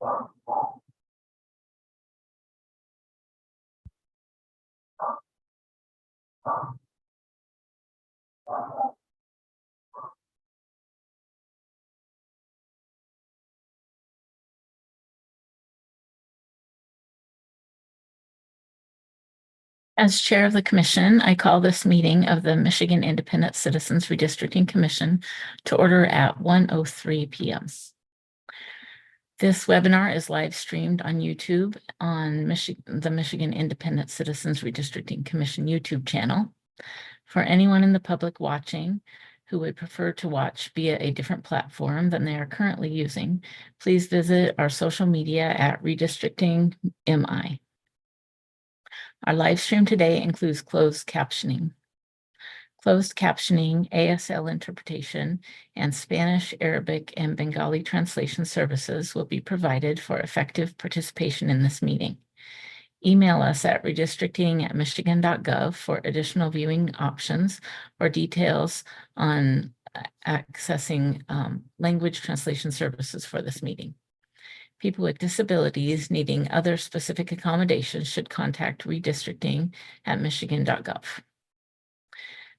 As chair of the commission, I call this meeting of the Michigan Independent Citizens Redistricting Commission to order at 1:03 p.m. This webinar is live streamed on YouTube on the Michigan Independent Citizens Redistricting Commission YouTube channel. For anyone in the public watching who would prefer to watch via a different platform than they are currently using, please visit our social media at Redistricting MI. Our live stream today includes closed captioning. Closed captioning, ASL interpretation, and Spanish, Arabic, and Bengali translation services will be provided for effective participation in this meeting. Email us at redistricting@michigan.gov for additional viewing options or details on accessing language translation services for this meeting. People with disabilities needing other specific accommodations should contact redistricting@michigan.gov.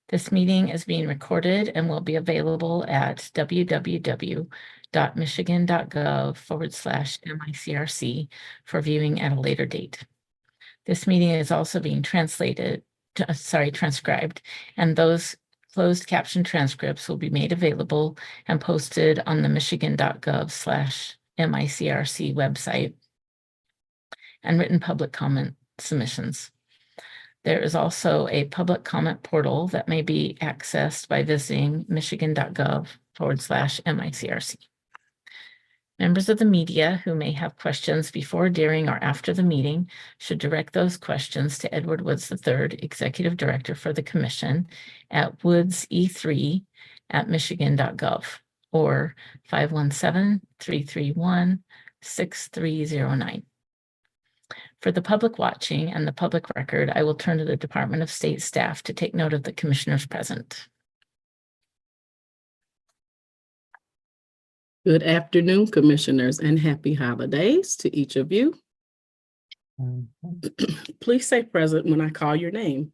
This meeting is being recorded and will be available at www.michigan.gov/MICRC for viewing at a later date. This meeting is also being transcribed, and those closed caption transcripts will be made available and posted on the michigan.gov/MICRC website and written public comment submissions. There is also a public comment portal that may be accessed by visiting michigan.gov/MICRC. Members of the media who may have questions before, during, or after the meeting should direct those questions to Edward Woods III, Executive Director for the Commission, at woodse3@michigan.gov or 517-331-6309. For the public watching and the public record, I will turn to the Department of State staff to take note of the commissioners present. Good afternoon, commissioners, and happy holidays to each of you. Please say present when I call your name.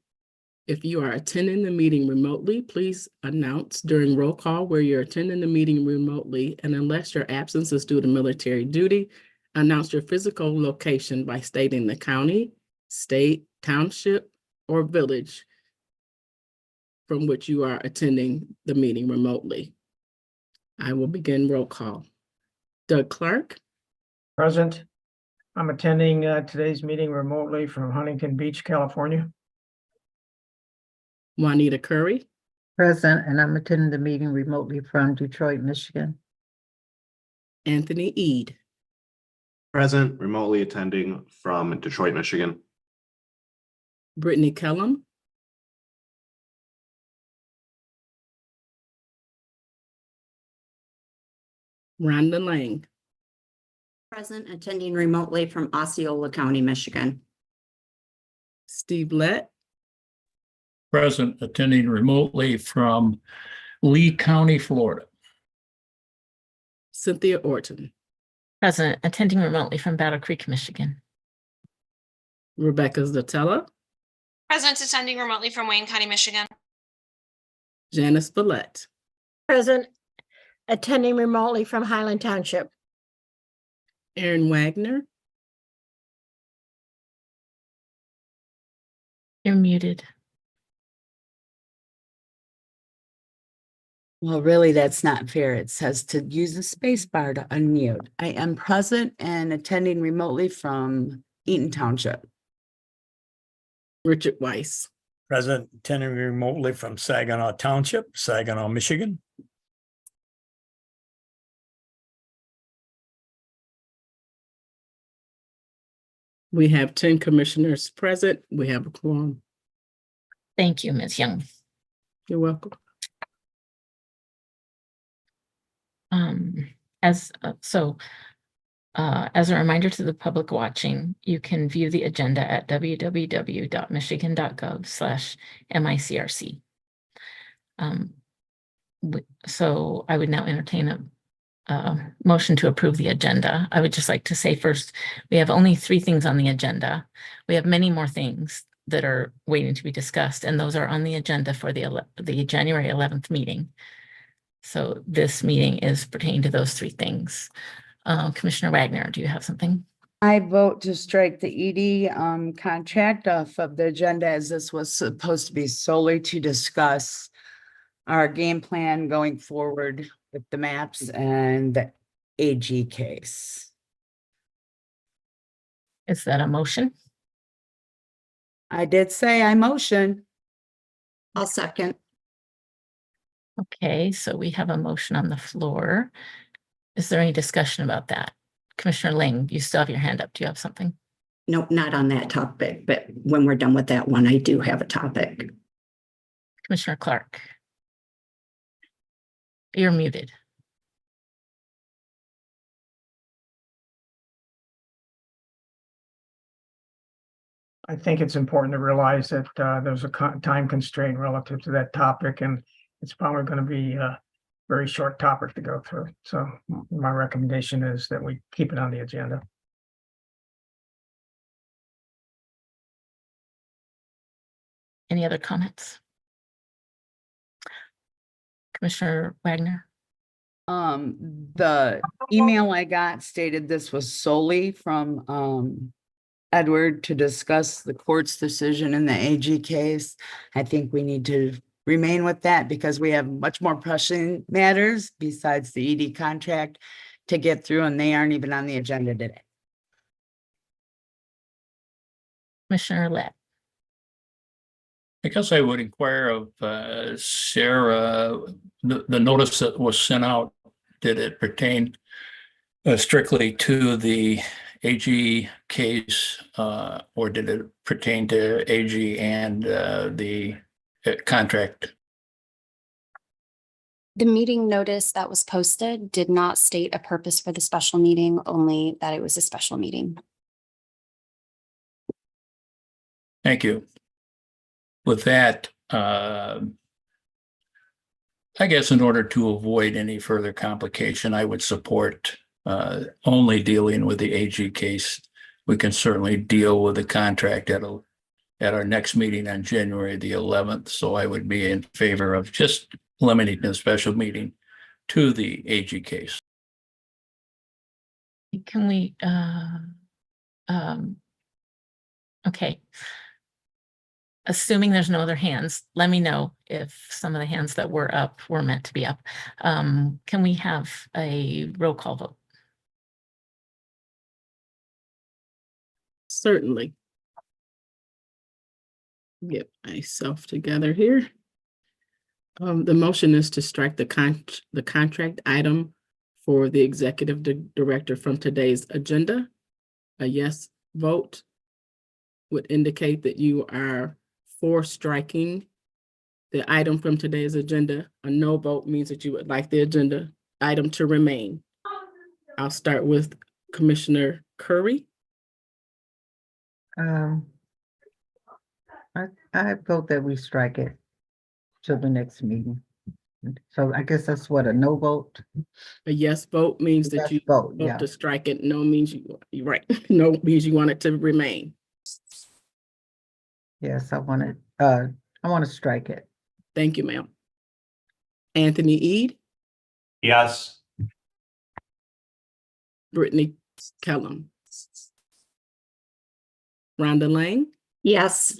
If you are attending the meeting remotely, please announce during roll call where you're attending the meeting remotely, and unless your absence is due to military duty, announce your physical location by stating the county, state, township, or village from which you are attending the meeting remotely. I will begin roll call. Doug Clark. Present. I'm attending today's meeting remotely from Huntington Beach, California. Juanita Curry. Present, and I'm attending the meeting remotely from Detroit, Michigan. Anthony Eade. Present, remotely attending from Detroit, Michigan. Brittany Kellum. Rhonda Lang. Present, attending remotely from Osceola County, Michigan. Steve Lett. Present, attending remotely from Lee County, Florida. Cynthia Orton. Present, attending remotely from Battle Creek, Michigan. Rebecca Zatella. Present, attending remotely from Wayne County, Michigan. Janice Villette. Present, attending remotely from Highland Township. Aaron Wagner. You're muted. Well, really, that's not fair. It says to use the space bar to unmute. I am present and attending remotely from Eaton Township. Richard Weiss. Present, attending remotely from Saginaw Township, Saginaw, Michigan. We have 10 commissioners present. We have a quorum. Thank you, Ms. Young. You're welcome. As a reminder to the public watching, you can view the agenda at www.michigan.gov/MICRC. So I would now entertain motion to approve the agenda. I would just like to say first, we have only 3 things on the agenda. We have many more things that are waiting to be discussed, and those are on the agenda for the January 11th meeting. So this meeting is pertaining to those 3 things. Commissioner Wagner, do you have something? I vote to strike the ED contract off of the agenda, as this was supposed to be solely to discuss our game plan going forward with the maps and the AG case. Is that a motion? I did say I motion. I'll second. Okay, so we have a motion on the floor. Is there any discussion about that? Commissioner Ling, you still have your hand up. Do you have something? Nope, not on that topic, but when we're done with that one, I do have a topic. Commissioner Clark? You're muted. I think it's important to realize that there's a time constraint relative to that topic, and it's probably going to be a very short topic to go through. So my recommendation is that we keep it on the agenda. Any other comments? Commissioner Wagner? The email I got stated this was solely from Edward to discuss the court's decision in the AG case. I think we need to remain with that because we have much more pressing matters besides the ED contract to get through, and they aren't even on the agenda today. Commissioner Lett? I guess I would inquire of Sarah, the notice that was sent out, did it pertain strictly to the AG case, or did it pertain to AG and the contract? The meeting notice that was posted did not state a purpose for the special meeting, only that it was a special meeting. Thank you. With that, I guess in order to avoid any further complication, I would support only dealing with the AG case. We can certainly deal with the contract at our next meeting on January the 11th. So I would be in favor of just limiting the special meeting to the AG case. Can we, okay. Assuming there's no other hands, let me know if some of the hands that were up were meant to be up. Can we have a roll call vote? Certainly. Get myself together here. The motion is to strike the contract item for the executive director from today's agenda. A yes vote would indicate that you are for striking the item from today's agenda. A no vote means that you would like the agenda item to remain. I'll start with Commissioner Curry. I vote that we strike it till the next meeting. So I guess that's what, a no vote? A yes vote means that Yes you vote, vote yeah. to strike it. No means you're right. No means you want it to remain. Yes, I want to strike it. Thank you, ma'am. Anthony Ede, Yes. Brittany Kellum, Rhonda Lang, Yes.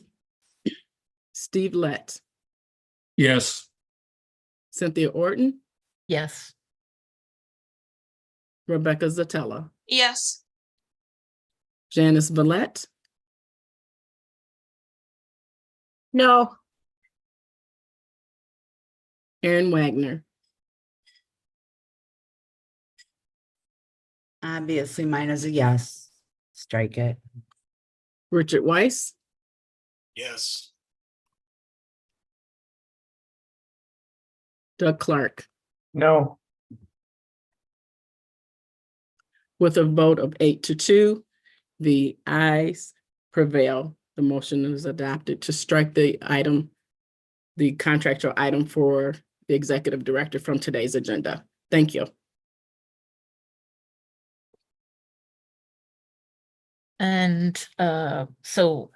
Steve Lett, Yes. Cynthia Orton, Yes. Rebecca Zatella, Yes. Janice Vallette, No. Aaron Wagner, Obviously, mine is a yes. Strike it. Richard Weiss, Yes. Doug Clark. No. With a vote of 8-2, the ayes prevail. The motion is adopted to strike the item, the contractual item for the executive director from today's agenda. Thank you. And so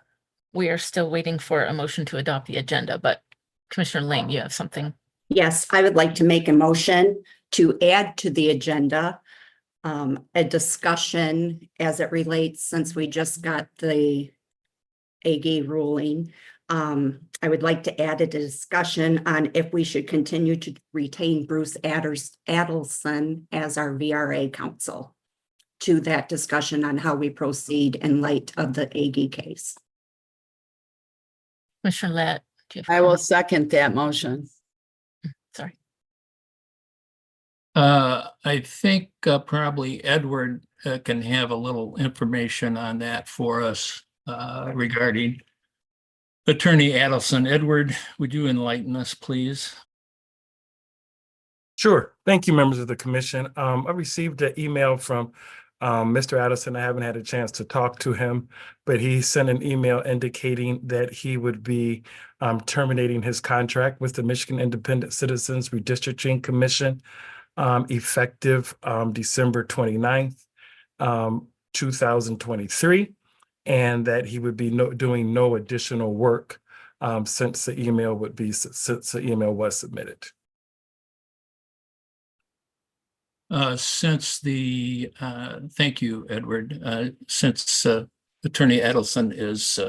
we are still waiting for a motion to adopt the agenda, but Commissioner Lane, you have something? Yes, I would like to make a motion to add to the agenda a discussion as it relates, since we just got the AG ruling. I would like to add a discussion on if we should continue to retain Bruce Adelson as our VRA counsel to that discussion on how we proceed in light of the AG case. Commissioner Lett, do you have? I will comments? second that motion. Sorry. I think probably Edward can have a little information on that for us regarding Attorney Adelson. Edward, would you enlighten us, please? Sure. Thank you, members of the commission. I received an email from Mr. Addison. I haven't had a chance to talk to him, but he sent an email indicating that he would be terminating his contract with the Michigan Independent Citizens Redistricting Commission effective December 29th, 2023, and that he would be doing no additional work since the email was submitted. Thank you, Edward. Since Attorney Adelson is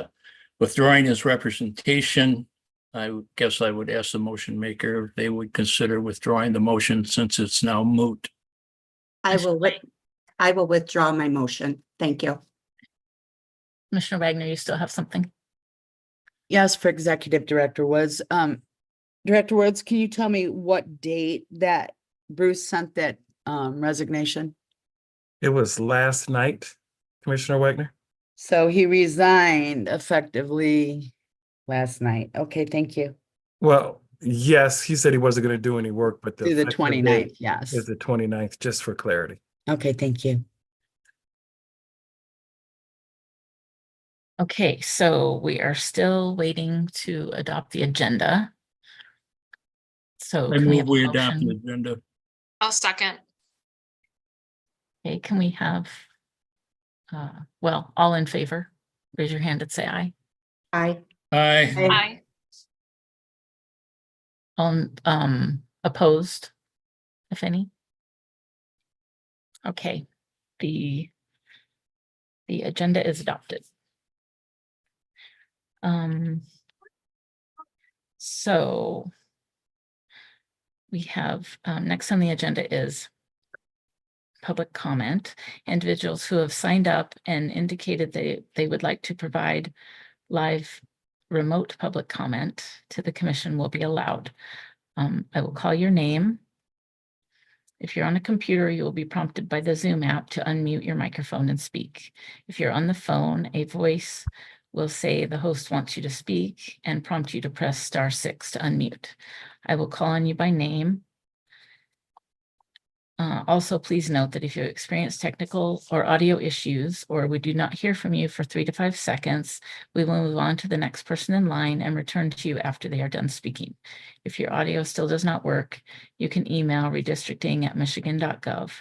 withdrawing his representation, I guess I would ask the motion maker if they would consider withdrawing the motion since it's now moot. I will withdraw my motion. Thank you. Commissioner Wagner, you still have something? Yes, for Executive Director Woods. Director Woods, can you tell me what date that Bruce sent that resignation? It was last night, Commissioner Wagner. So he resigned effectively last night. Okay, thank you. Well, yes, he said he wasn't going to do any work, but Through the effective 29th, date yes. is the 29th, just for clarity. Okay, thank you. Okay, so we are still waiting to adopt the agenda. So I can we move have a we adopt the motion? agenda. I'll second. Okay, can we have, well, all in favor? Raise your hand and say aye. Aye. Aye. Aye. All opposed, if any? Okay, the agenda is adopted. So we have, next on the agenda is public comment. Individuals who have signed up and indicated they would like to provide live remote public comment to the commission will be allowed. I will call your name. If you're on a computer, you will be prompted by the Zoom app to unmute your microphone and speak. If you're on the phone, a voice will say the host wants you to speak and prompt you to press *6 to unmute. I will call on you by name. Also, please note that if you experience technical or audio issues, or we do not hear from you for 3 to 5 seconds, we will move on to the next person in line and return to you after they are done speaking. If your audio still does not work, you can email redistricting@michigan.gov,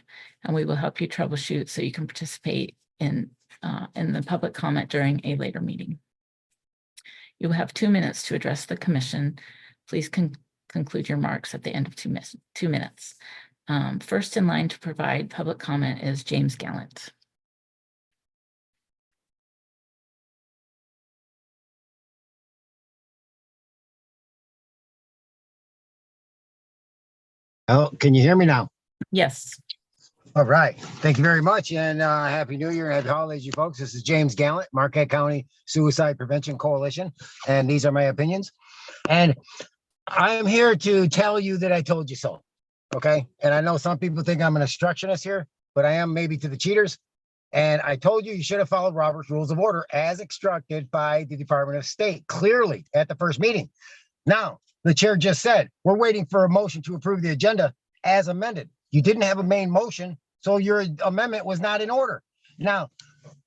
and we will help you troubleshoot so you can participate in the public comment during a later meeting. You will have 2 minutes to address the commission. Please conclude your remarks at the end of 2 minutes. First in line to provide public comment is James Gallant. Oh, can you hear me now? Yes. All right. Thank you very much. And Happy New Year and happy holidays, you folks. This is James Gallant, Marquette County Suicide Prevention Coalition. And these are my opinions. And I am here to tell you that I told you so. Okay. And I know some people think I'm an obstructionist here, but I am maybe to the cheaters. And I told you should have followed Robert's Rules of Order as instructed by the Department of State clearly at the first meeting. Now, the chair just said, we're waiting for a motion to approve the agenda as amended. You didn't have a main motion, so your amendment was not in order. Now,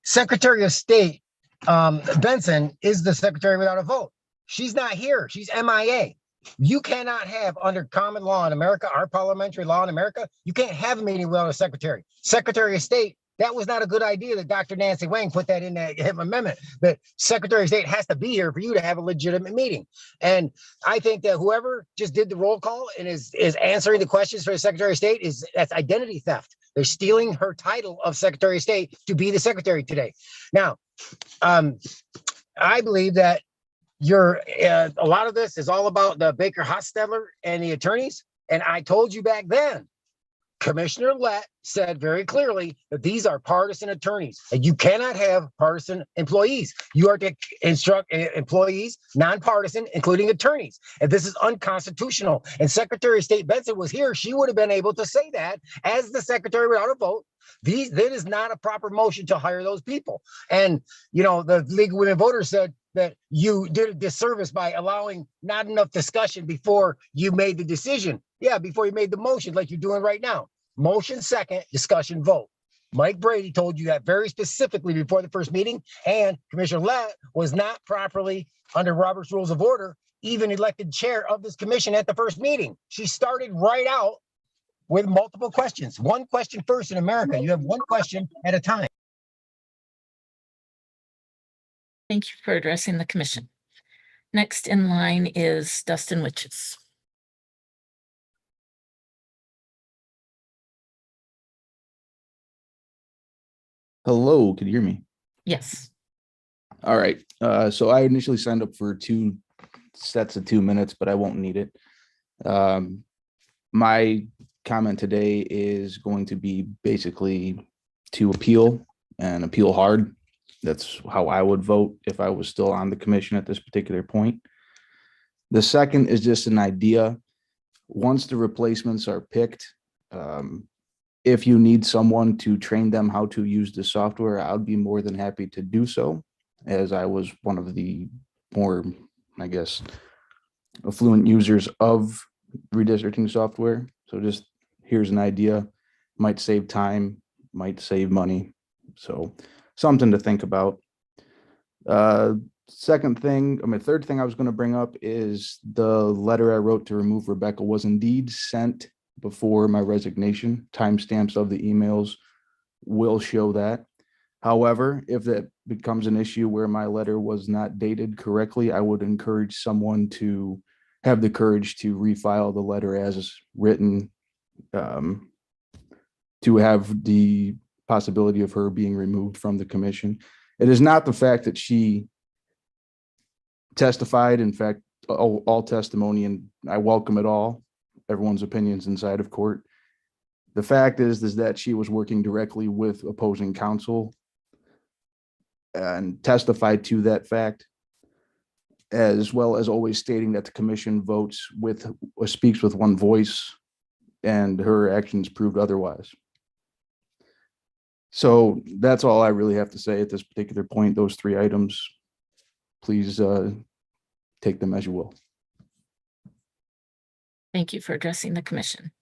Secretary of State Benson is the secretary without a vote. She's not here. She's MIA. You cannot have, under common law in America, our parliamentary law in America, you can't have a meeting without a secretary. Secretary of State, that was not a good idea that Dr. Nancy Wang put that in that amendment, that Secretary of State has to be here for you to have a legitimate meeting. And I think that whoever just did the roll call and is answering the questions for the Secretary of State that's identity theft. They're stealing her title of Secretary of State to be the secretary today. Now, I believe that a lot of this is all about the Baker Hostetler and the attorneys. And I told you back then, Commissioner Lett said very clearly that these are partisan attorneys and you cannot have partisan employees. You are to instruct employees, nonpartisan, including attorneys. And this is unconstitutional. And Secretary of State Benson was here. She would have been able to say that as the secretary without a vote. That is not a proper motion to hire those people. And, the League of Women Voters said that you did a disservice by allowing not enough discussion before you made the decision. Yeah, before you made the motion like you're doing right now. Motion second, discussion vote. Mike Brady told you that very specifically before the first meeting, and Commissioner Lett was not properly, under Robert's Rules of Order, even elected chair of this commission at the first meeting. She started right out with multiple questions. One question first in America. You have one question at a time. Thank you for addressing the commission. Next in line is Dustin Witches. Hello, can you hear me? Yes. All right. So I initially signed up for 2 sets of 2 minutes, but I won't need it. My comment today is going to be basically to appeal and appeal hard. That's how I would vote if I was still on the commission at this particular point. The second is just an idea. Once the replacements are picked, if you need someone to train them how to use the software, I'd be more than happy to do so, as I was one of the more, I guess, affluent users of redistricting software. So just here's an idea, might save time, might save money. So something to think about. Third thing I was going to bring up is the letter I wrote to remove Rebecca was indeed sent before my resignation. Timestamps of the emails will show that. However, if that becomes an issue where my letter was not dated correctly, I would encourage someone to have the courage to refile the letter as written, to have the possibility of her being removed from the commission. It is not the fact that she testified. In fact, all testimony, and I welcome it all, everyone's opinions inside of court. The fact is that she was working directly with opposing counsel and testified to that fact, as well as always stating that the commission speaks with one voice, and her actions proved otherwise. So that's all I really have to say at this particular point. Those 3 items, please take them as you will. Thank you for addressing the commission.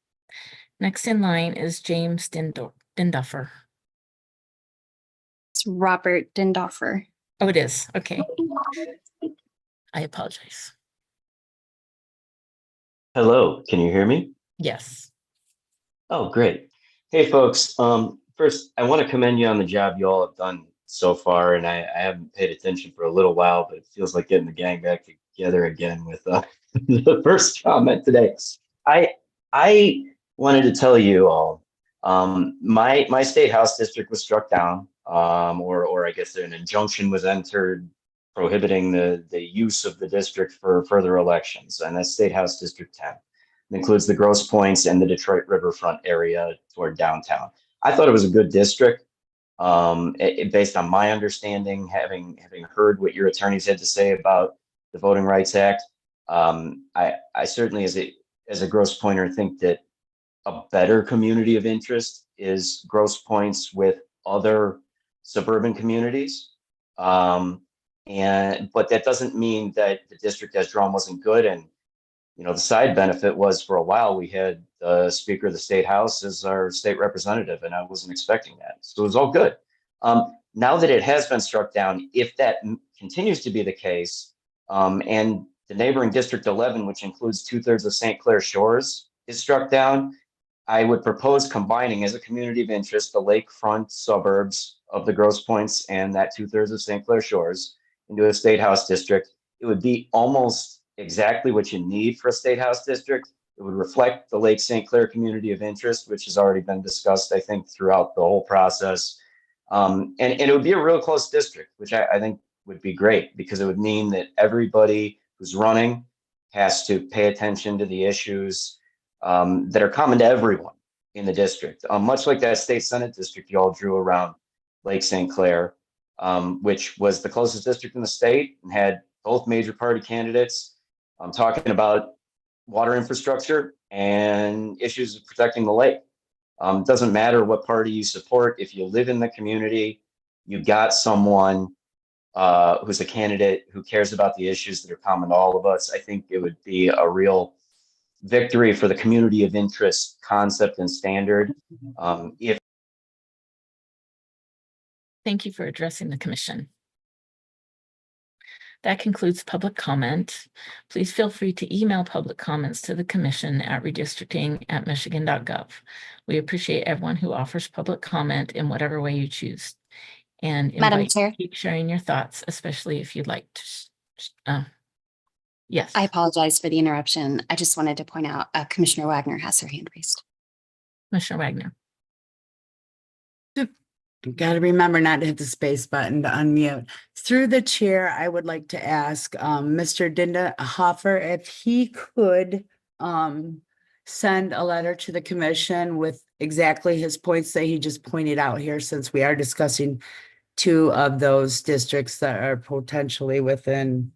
Next in line is James Dindoffer. It's Robert Dindoffer. Oh, it is. Okay. I apologize. Hello, can you hear me? Yes. Oh, great. Hey, folks. First, I want to commend you on the job you all have done so far, and I haven't paid attention for a little while, but it feels like getting the gang back together again with the first comment today. I wanted to tell you all, my state house district was struck down, or I guess an injunction was entered prohibiting the use of the district for further elections, and that's State House District 10. It includes the Grosse Points and the Detroit riverfront area toward downtown. I thought it was a good district, based on my understanding, having heard what your attorneys had to say about the Voting Rights Act. I certainly, as a Grosse Pointer, think that a better community of interest is Grosse Points with other suburban communities. But that doesn't mean that the district as drawn wasn't good. And the side benefit was, for a while we had the Speaker of the State House as our state representative, and I wasn't expecting that, so it was all good. Now that it has been struck down, if that continues to be the case, and the neighboring District 11, which includes 2/3 of St. Clair Shores, is struck down, I would propose combining as a community of interest the lakefront suburbs of the Grosse Pointes and that 2/3 of St. Clair Shores into a state house district. It would be almost exactly what you need for a state house district. It would reflect the Lake St. Clair community of interest, which has already been discussed, I think, throughout the whole process. And it would be a real close district, which I think would be great because it would mean that everybody who's running has to pay attention to the issues that are common to everyone in the district. Much like that state Senate district you all drew around Lake St. Clair, which was the closest district in the state and had both major party candidates talking about water infrastructure and issues of protecting the lake. It doesn't matter what party you support. If you live in the community, you got someone who's a candidate who cares about the issues that are common to all of us. I think it would be a real victory for the community of interest concept and standard. Thank you for addressing the commission. That concludes public comment. Please feel free to email public comments to the commission at redistricting@michigan.gov. We appreciate everyone who offers public comment in whatever way you choose. And Madam invite you Chair. to keep sharing your thoughts, especially if you'd like to. Yes. I apologize for the interruption. I just wanted to point out Commissioner Wagner has her hand raised. Commissioner Wagner. Got to remember not to hit the space button to unmute. Through the chair, I would like to ask Mr. Dinda Hoffer if he could send a letter to the commission with exactly his points that he just pointed out here, since we are discussing two of those districts that are potentially within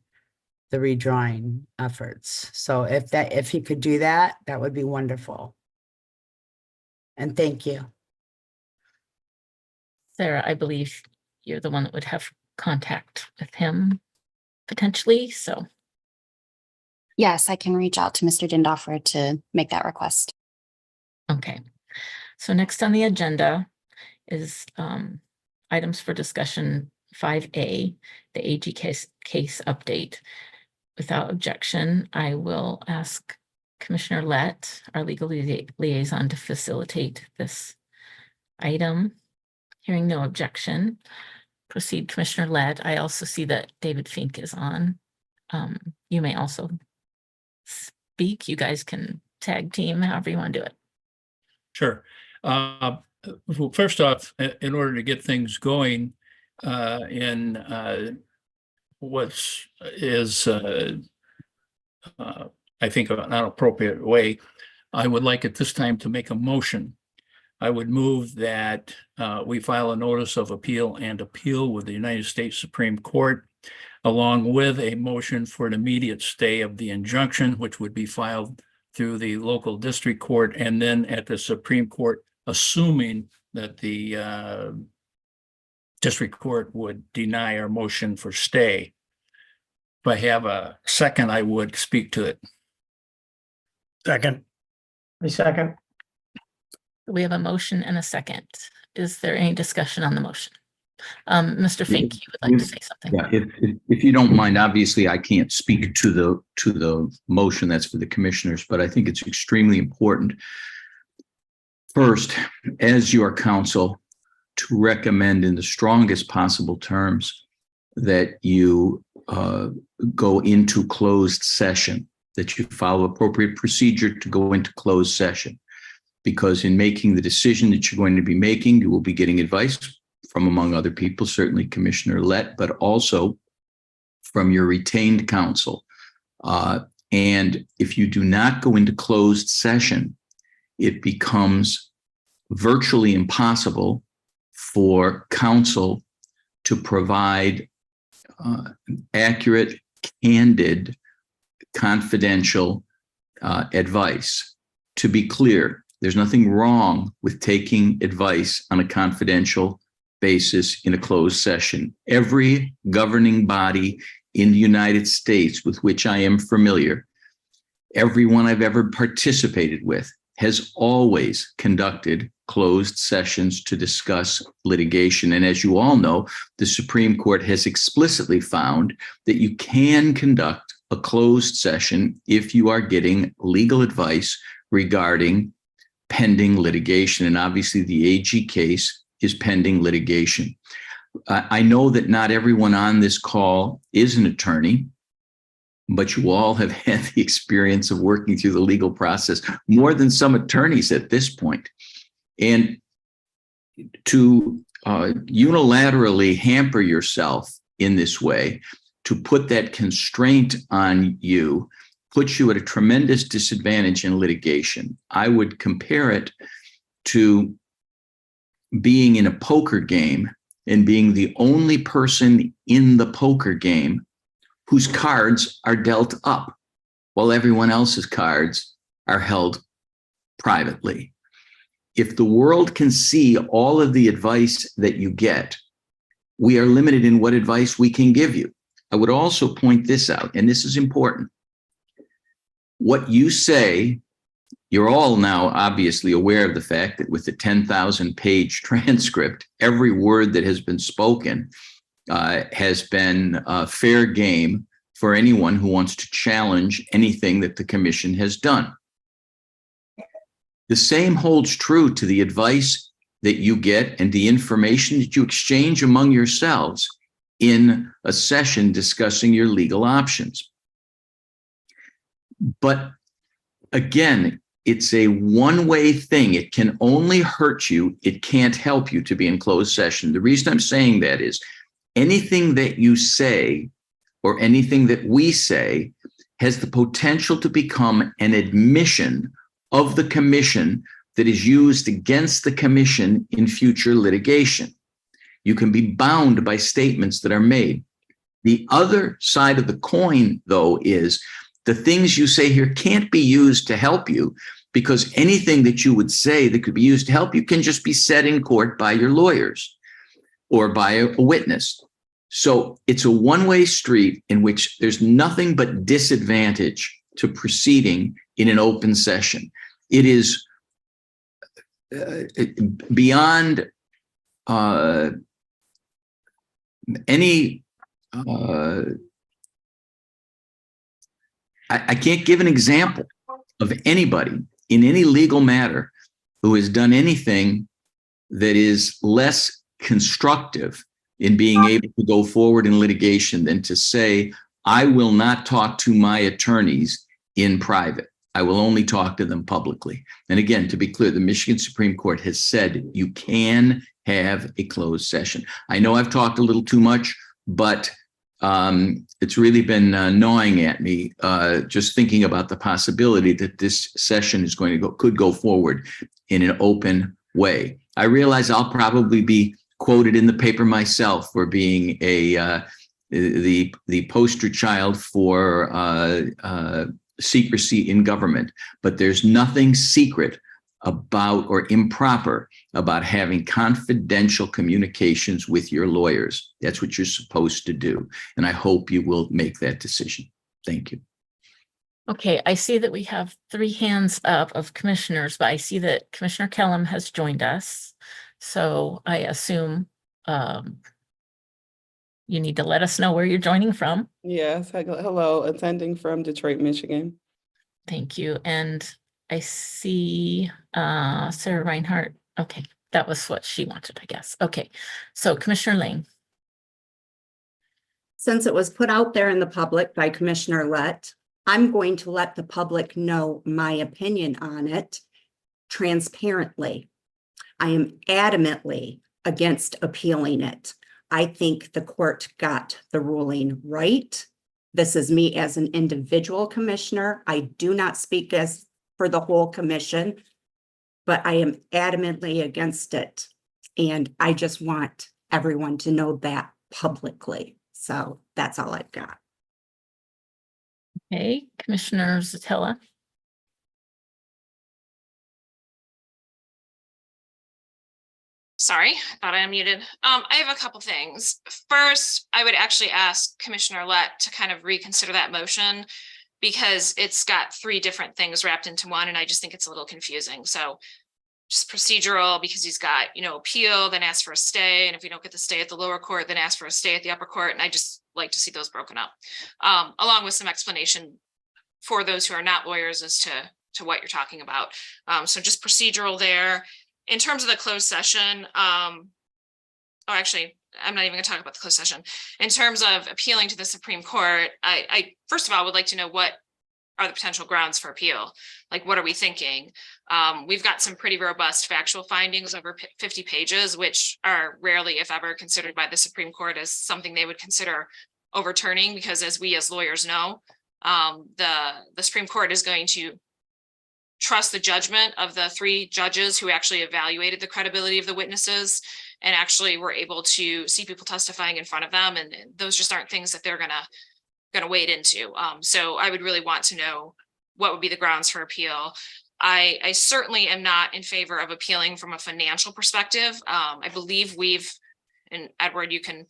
the redrawing efforts. So if he could do that, that would be wonderful. And thank you. Sarah, I believe you're the one that would have contact with him potentially, so. Yes, I can reach out to Mr. Dindoffer to make that request. Okay, so next on the agenda is items for discussion 5A, the AG case update. Without objection, I will ask Commissioner Lett, our legal liaison, to facilitate this item. Hearing no objection, proceed, Commissioner Lett. I also see that David Fink is on. You may also speak. You guys can tag team however you want to do it. Sure. Well, first off, in order to get things going in what is, I think, an appropriate way, I would like at this time to make a motion. I would move that we file a notice of appeal and appeal with the United States Supreme Court, along with a motion for an immediate stay of the injunction, which would be filed through the local district court and then at the Supreme Court, assuming that the district court would deny our motion for stay. If I have a second, I would speak to it. Second. A second. We have a motion and a second. Is there any discussion on the motion? Mr. Fink, you would like to say something? Yeah, if you don't mind, obviously I can't speak to the motion that's for the commissioners, but I think it's extremely important. First, as your counsel, to recommend in the strongest possible terms that you go into closed session, that you follow appropriate procedure to go into closed session. Because in making the decision that you're going to be making, you will be getting advice from, among other people, certainly Commissioner Lett, but also from your retained counsel. And if you do not go into closed session, it becomes virtually impossible for counsel to provide accurate, candid, confidential advice. To be clear, there's nothing wrong with taking advice on a confidential basis in a closed session. Every governing body in the United States with which I am familiar, everyone I've ever participated with, has always conducted closed sessions to discuss litigation. And as you all know, the Supreme Court has explicitly found that you can conduct a closed session if you are getting legal advice regarding pending litigation. And obviously the AG case is pending litigation. I know that not everyone on this call is an attorney, but you all have had the experience of working through the legal process more than some attorneys at this point. And to unilaterally hamper yourself in this way, to put that constraint on you, puts you at a tremendous disadvantage in litigation. I would compare it to being in a poker game and being the only person in the poker game whose cards are dealt up while everyone else's cards are held privately. If the world can see all of the advice that you get, we are limited in what advice we can give you. I would also point this out, and this is important. What you say, you're all now obviously aware of the fact that with the 10,000 page transcript, every word that has been spoken has been fair game for anyone who wants to challenge anything that the commission has done. The same holds true to the advice that you get and the information that you exchange among yourselves in a session discussing your legal options. But again, it's a one-way thing. It can only hurt you. It can't help you to be in closed session. The reason I'm saying that is anything that you say or anything that we say has the potential to become an admission of the commission that is used against the commission in future litigation. You can be bound by statements that are made. The other side of the coin, though, is the things you say here can't be used to help you, because anything that you would say that could be used to help you can just be said in court by your lawyers or by a witness. So it's a one-way street in which there's nothing but disadvantage to proceeding in an open session. It is beyond any I can't give an example of anybody in any legal matter who has done anything that is less constructive in being able to go forward in litigation than to say, I will not talk to my attorneys in private. I will only talk to them publicly. And again, to be clear, the Michigan Supreme Court has said you can have a closed session. I know I've talked a little too much, but it's really been gnawing at me just thinking about the possibility that this session is going to could go forward in an open way. I realize I'll probably be quoted in the paper myself for being the poster child for secrecy in government, but there's nothing secret about or improper about having confidential communications with your lawyers. That's what you're supposed to do. And I hope you will make that decision. Thank you. Okay, I see that we have 3 hands up of commissioners, but I see that Commissioner Kellum has joined us. So I assume you need to let us know where you're joining from. Yes, hello, attending from Detroit, Michigan. Thank you. And I see Sarah Reinhardt. Okay, that was what she wanted, I guess. Okay, so Commissioner Lang. Since it was put out there in the public by Commissioner Lett, I'm going to let the public know my opinion on it transparently. I am adamantly against appealing it. I think the court got the ruling right. This is me as an individual commissioner. I do not speak as for the whole commission, but I am adamantly against it. And I just want everyone to know that publicly. So that's all I've got. Okay, Commissioner Zatella. Sorry, I thought I unmuted. I have a couple things. First, I would actually ask Commissioner Lett to kind of reconsider that motion because it's got 3 different things wrapped into one, and I just think it's a little confusing. So just procedural, because he's got, appeal, then ask for a stay. And if we don't get the stay at the lower court, then ask for a stay at the upper court. And I just like to see those broken up, along with some explanation for those who are not lawyers as to to what you're talking about. So just procedural there. In terms of the closed session, actually, I'm not even gonna talk about the closed session. In terms of appealing to the Supreme Court, I first of all would like to know what are the potential grounds for appeal? Like, what are we thinking? We've got some pretty robust factual findings over 50 pages, which are rarely, if ever, considered by the Supreme Court as something they would consider overturning, because as we as lawyers know, the Supreme Court is going to trust the judgment of the 3 judges who actually evaluated the credibility of the witnesses and actually were able to see people testifying in front of them. And those just aren't things that they're gonna wade into. So I would really want to know what would be the grounds for appeal. I certainly am not in favor of appealing from a financial perspective. I believe and Edward, you can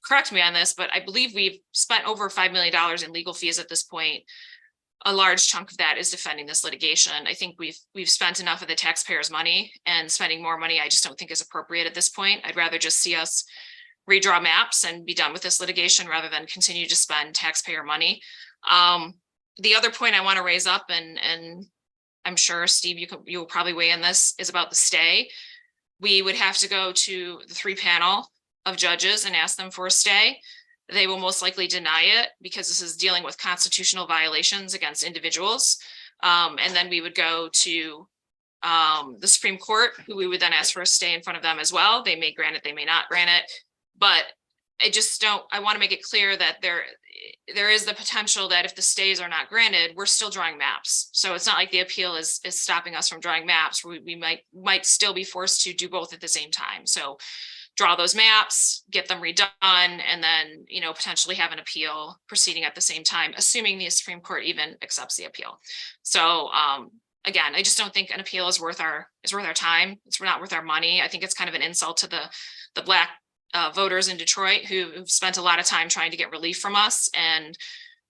correct me on this, but I believe we've spent over $5 million in legal fees at this point. A large chunk of that is defending this litigation. I think we've spent enough of the taxpayers' money, and spending more money I just don't think is appropriate at this point. I'd rather just see us redraw maps and be done with this litigation rather than continue to spend taxpayer money. The other point I want to raise up, and I'm sure Steve, you will probably weigh in this, is about the stay. We would have to go to the 3 panel of judges and ask them for a stay. They will most likely deny it because this is dealing with constitutional violations against individuals. And then we would go to the Supreme Court, who we would then ask for a stay in front of them as well. They may grant it, they may not grant it. But I want to make it clear that there is the potential that if the stays are not granted, we're still drawing maps. So it's not like the appeal is stopping us from drawing maps. We might still be forced to do both at the same time. So draw those maps, get them redone, and then, potentially have an appeal proceeding at the same time, assuming the Supreme Court even accepts the appeal. So again, I just don't think an appeal is worth our time. It's not worth our money. I think it's kind of an insult to the Black voters in Detroit who've spent a lot of time trying to get relief from us. And,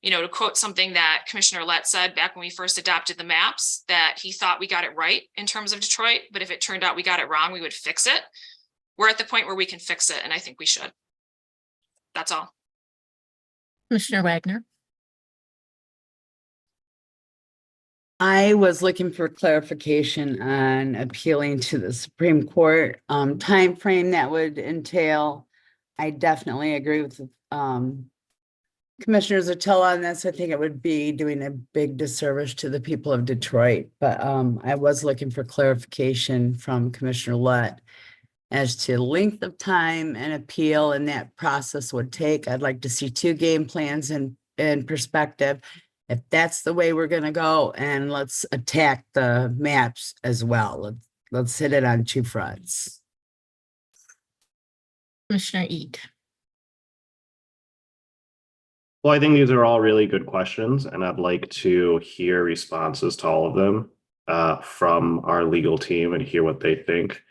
to quote something that Commissioner Lett said back when we first adopted the maps, that he thought we got it right in terms of Detroit, but if it turned out we got it wrong, we would fix it. We're at the point where we can fix it, and I think we should. That's all. Commissioner Wagner. I was looking for clarification on appealing to the Supreme Court, time frame that would entail. I definitely agree with Commissioner Zatilla on this. I think it would be doing a big disservice to the people of Detroit, but I was looking for clarification from Commissioner Lett as to length of time and appeal and that process would take. I'd like to see 2 game plans in perspective. If that's the way we're going to go, and let's attack the maps as well. Let's hit it on 2 fronts. Commissioner Eat. Well, I think these are all really good questions, and I'd like to hear responses to all of them from our legal team and hear what they think.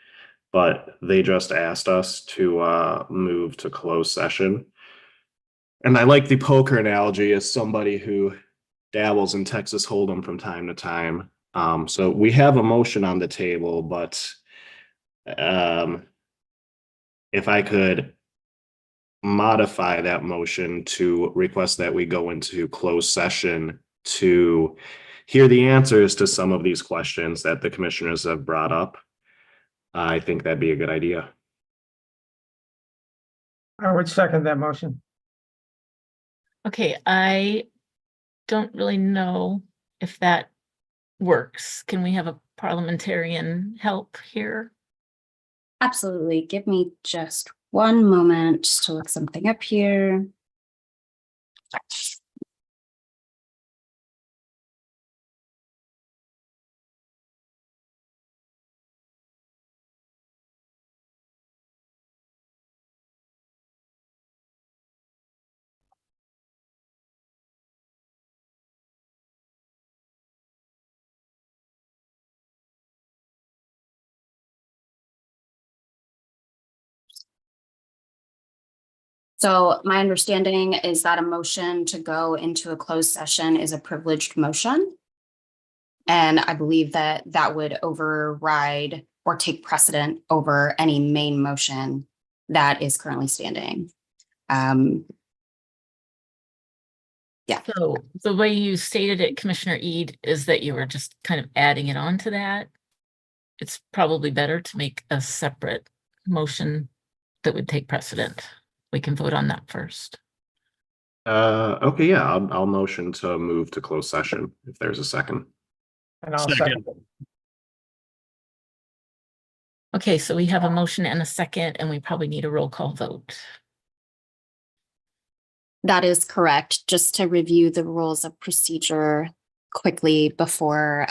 But they just asked us to move to closed session. And I like the poker analogy as somebody who dabbles in Texas Hold'em from time to time. So we have a motion on the table, but if I could modify that motion to request that we go into closed session to hear the answers to some of these questions that the commissioners have brought up, I think that'd be a good idea. I would second that motion. Okay, I don't really know if that works. Can we have a parliamentarian help here? Absolutely. Give me just one moment to look something up here. So my understanding is that a motion to go into a closed session is a privileged motion. And I believe that that would override or take precedent over any main motion that is currently standing. So the way you stated it, Commissioner Ede, is that you were just kind of adding it on to that. It's probably better to make a separate motion that would take precedent. We can vote on that first. Okay, yeah, I'll motion to move to closed session if there's a second. And I'll second it. Okay, so we have a motion and a second, and we probably need a roll call vote. That is correct. Just to review the rules of procedure quickly before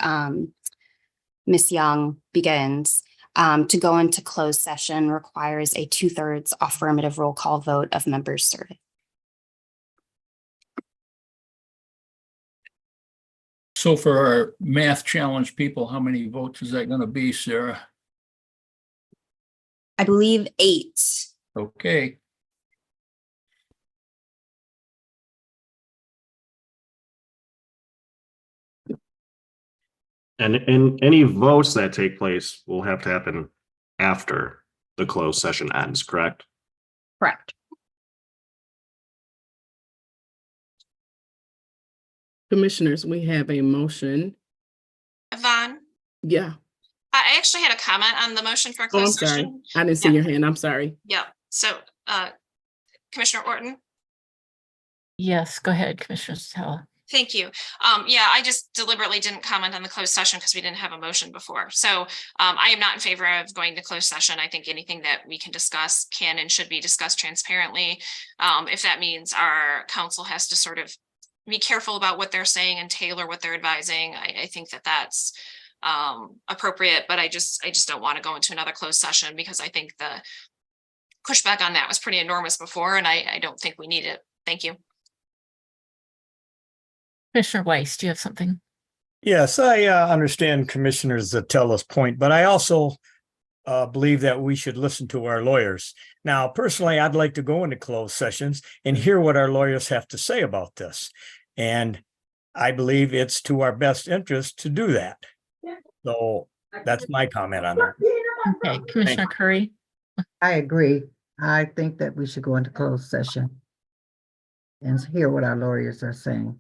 Ms. Young begins. To go into closed session requires a 2/3 affirmative roll call vote of members serving. So for our math challenge people, how many votes is that going to be, Sarah? I believe 8. Okay. And any votes that take place will have to happen after the closed session ends, correct? Correct. Commissioners, we have a motion. Yvonne, Yeah. I actually had a comment on the motion for a Oh, I'm closed sorry. session. I didn't see your hand. I'm sorry. Yeah, so Commissioner Orton, Yes, go ahead, Commissioner Sala. thank you. Yeah, I just deliberately didn't comment on the closed session because we didn't have a motion before. So I am not in favor of going to closed session. I think anything that we can discuss can and should be discussed transparently. If that means our council has to sort of be careful about what they're saying and tailor what they're advising, I think that that's appropriate, but I just don't want to go into another closed session because I think the pushback on that was pretty enormous before, and I don't think we need it. Thank you. Commissioner Weiss, do you have something? Yes, I understand Commissioner Zatella's point, but I also believe that we should listen to our lawyers. Now, personally, I'd like to go into closed sessions and hear what our lawyers have to say about this. And I believe it's to our best interest to do that. So that's my comment on that. Okay, Commissioner Curry. I agree. I think that we should go into closed session and hear what our lawyers are saying.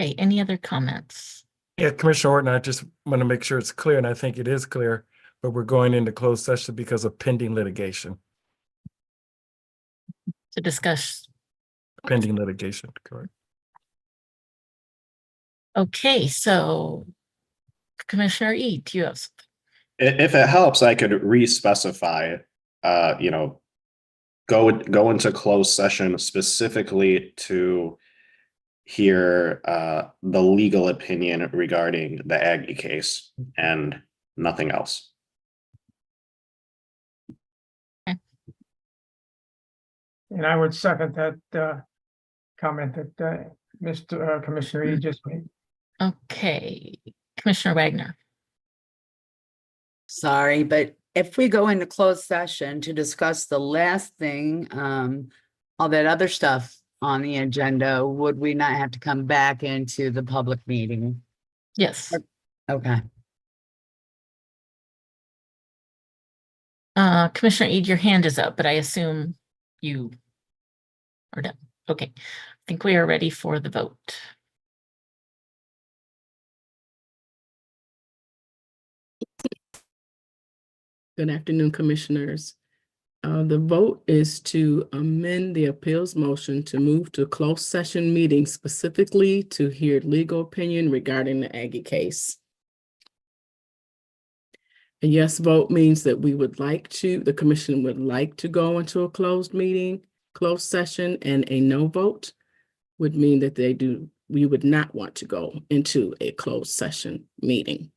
Okay, any other comments? Yeah, Commissioner Orton, I just want to make sure it's clear, and I think it is clear, but we're going into closed session because of pending litigation. To discuss. Pending litigation, correct? Okay, so Commissioner Ede, do you have something? If it helps, I could re-specify, go into closed session specifically to hear the legal opinion regarding the Aggie case and nothing else. And I would second that comment that Mr. Commissioner Ede just made. Okay, Commissioner Wagner. Sorry, but if we go into closed session to discuss the last thing, all that other stuff on the agenda, would we not have to come back into the public meeting? Yes. Okay. Commissioner Ede, your hand is up, but I assume you are done. Okay, I think we are ready for the vote. Good afternoon, Commissioners. The vote is to amend the appeals motion to move to closed session meeting specifically to hear legal opinion regarding the Aggie case. A yes vote means that the commission would like to go into a closed session, and a no vote would mean that we would not want to go into a closed session meeting.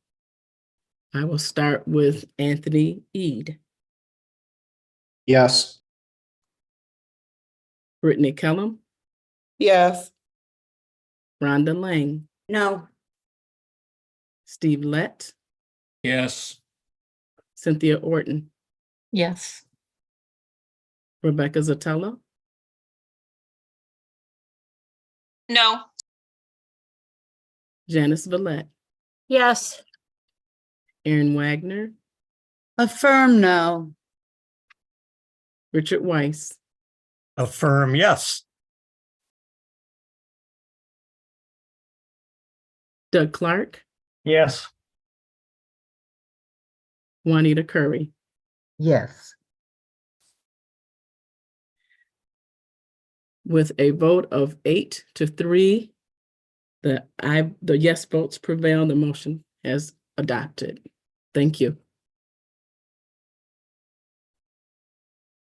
I will start with Anthony Ede. Yes. Brittany Kellum, Yes. Rhonda Lang, No. Steve Lett, Yes. Cynthia Orton, Yes. Rebecca Zatella, No. Janice Villette, Yes. Aaron Wagner, Affirm no. Richard Weiss, Affirm yes. Doug Clark, Yes. Juanita Curry. Yes. With a vote of 8-3, the yes votes prevail. The motion has adopted. Thank you.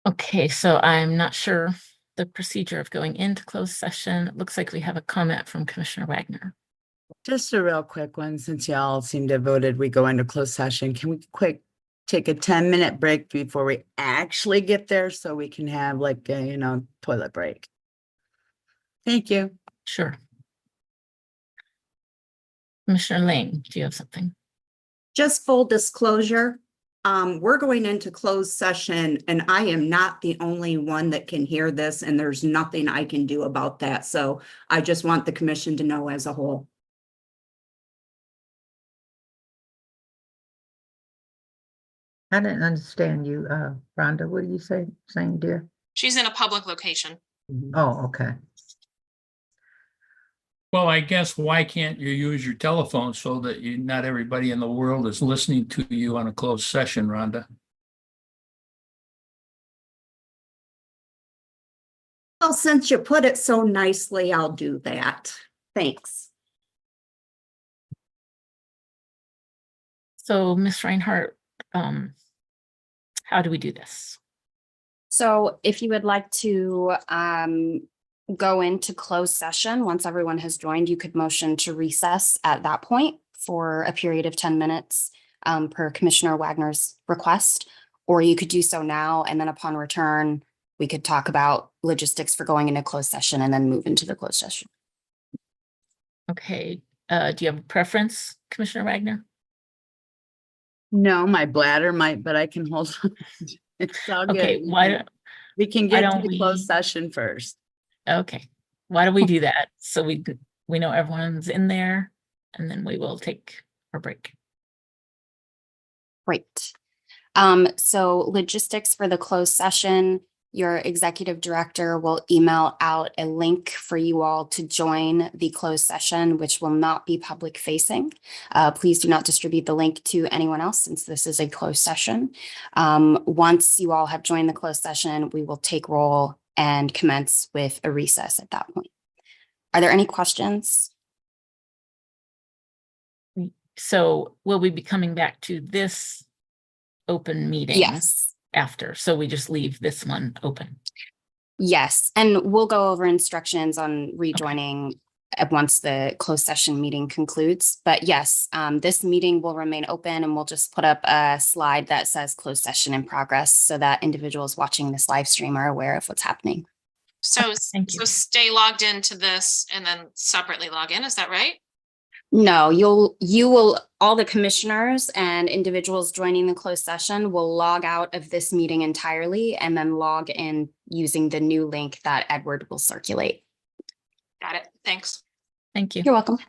Okay, so I'm not sure the procedure of going into closed session. It looks like we have a comment from Commissioner Wagner. Just a real quick one, since y'all seem to have voted, we go into closed session. Can we take a 10-minute break before we actually get there so we can have like a, toilet break? Thank you. Sure. Commissioner Lang, do you have something? Just full disclosure, we're going into closed session and I am not the only one that can hear this and there's nothing I can do about that. So I just want the commission to know as a whole. I didn't understand you, Rhonda. What are you saying, dear? She's in a public location. Oh, okay. Well, I guess why can't you use your telephone so that not everybody in the world is listening to you on a closed session, Rhonda? Well, since you put it so nicely, I'll do that. Thanks. So, Ms. Reinhardt, how do we do this? So if you would like to go into closed session, once everyone has joined, you could motion to recess at that point for a period of 10 minutes per Commissioner Wagner's request, or you could do so now, and then upon return, we could talk about logistics for going into closed session and then move into the closed session. Okay, do you have a preference, Commissioner Wagner? No, my bladder might, but I can hold. It's all good. Okay, We can why get to don't the closed we- session first. Okay, why don't we do that? So we know everyone's in there, and then we will take our break. Great. So logistics for the closed session, your executive director will email out a link for you all to join the closed session, which will not be public facing. Please do not distribute the link to anyone else since this is a closed session. Once you all have joined the closed session, we will take roll and commence with a recess at that point. Are there any questions? So will we be coming back to this open meeting? Yes. After, so we just leave this one open. Yes, and we'll go over instructions on rejoining once the closed session meeting concludes. But yes, this meeting will remain open and we'll just put up a slide that says closed session in progress so that individuals watching this live stream are aware of what's happening. So, Thank you. so stay logged into this and then separately log in. Is that right? No, you will, all the commissioners and individuals joining the closed session will log out of this meeting entirely and then log in using the new link that Edward will circulate. Got it. Thanks. Thank you. You're welcome.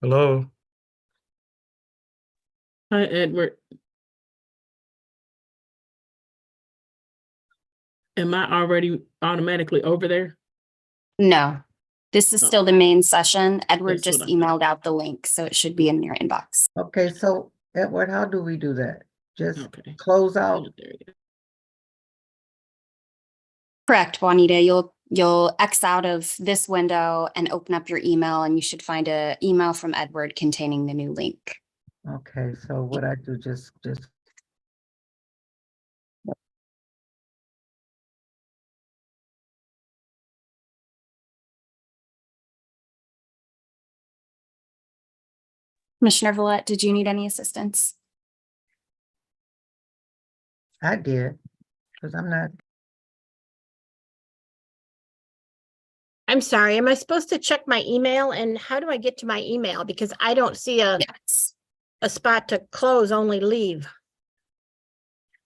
Hello? Hi, Edward. Am I already automatically over there? No, this is Oh. still the main session. Edward That's just what I- emailed out the link, so it should be in your inbox. Okay, so Edward, how do we do that? Just Okay. close out? There you go. Correct, Juanita. You'll X out of this window and open up your email, and you should find an email from Edward containing the new link. Okay, so what I do, just Commissioner Villette, did you need any assistance? I did, because I'm not, I'm sorry, am I supposed to check my email and how do I get to my email? Because I don't see a Yes. spot to close, only leave.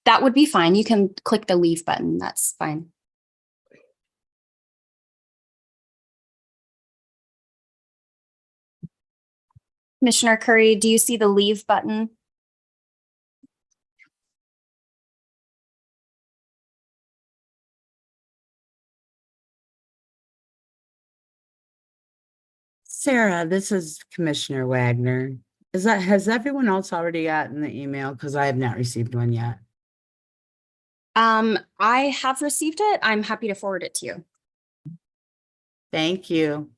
That would be fine. You can click the leave button. That's fine. Commissioner Curry, do you see the leave button? Sarah, this is Commissioner Wagner. Has everyone else already gotten the email? Because I have not received one yet. I have received it. I'm happy to forward it to you. Thank you.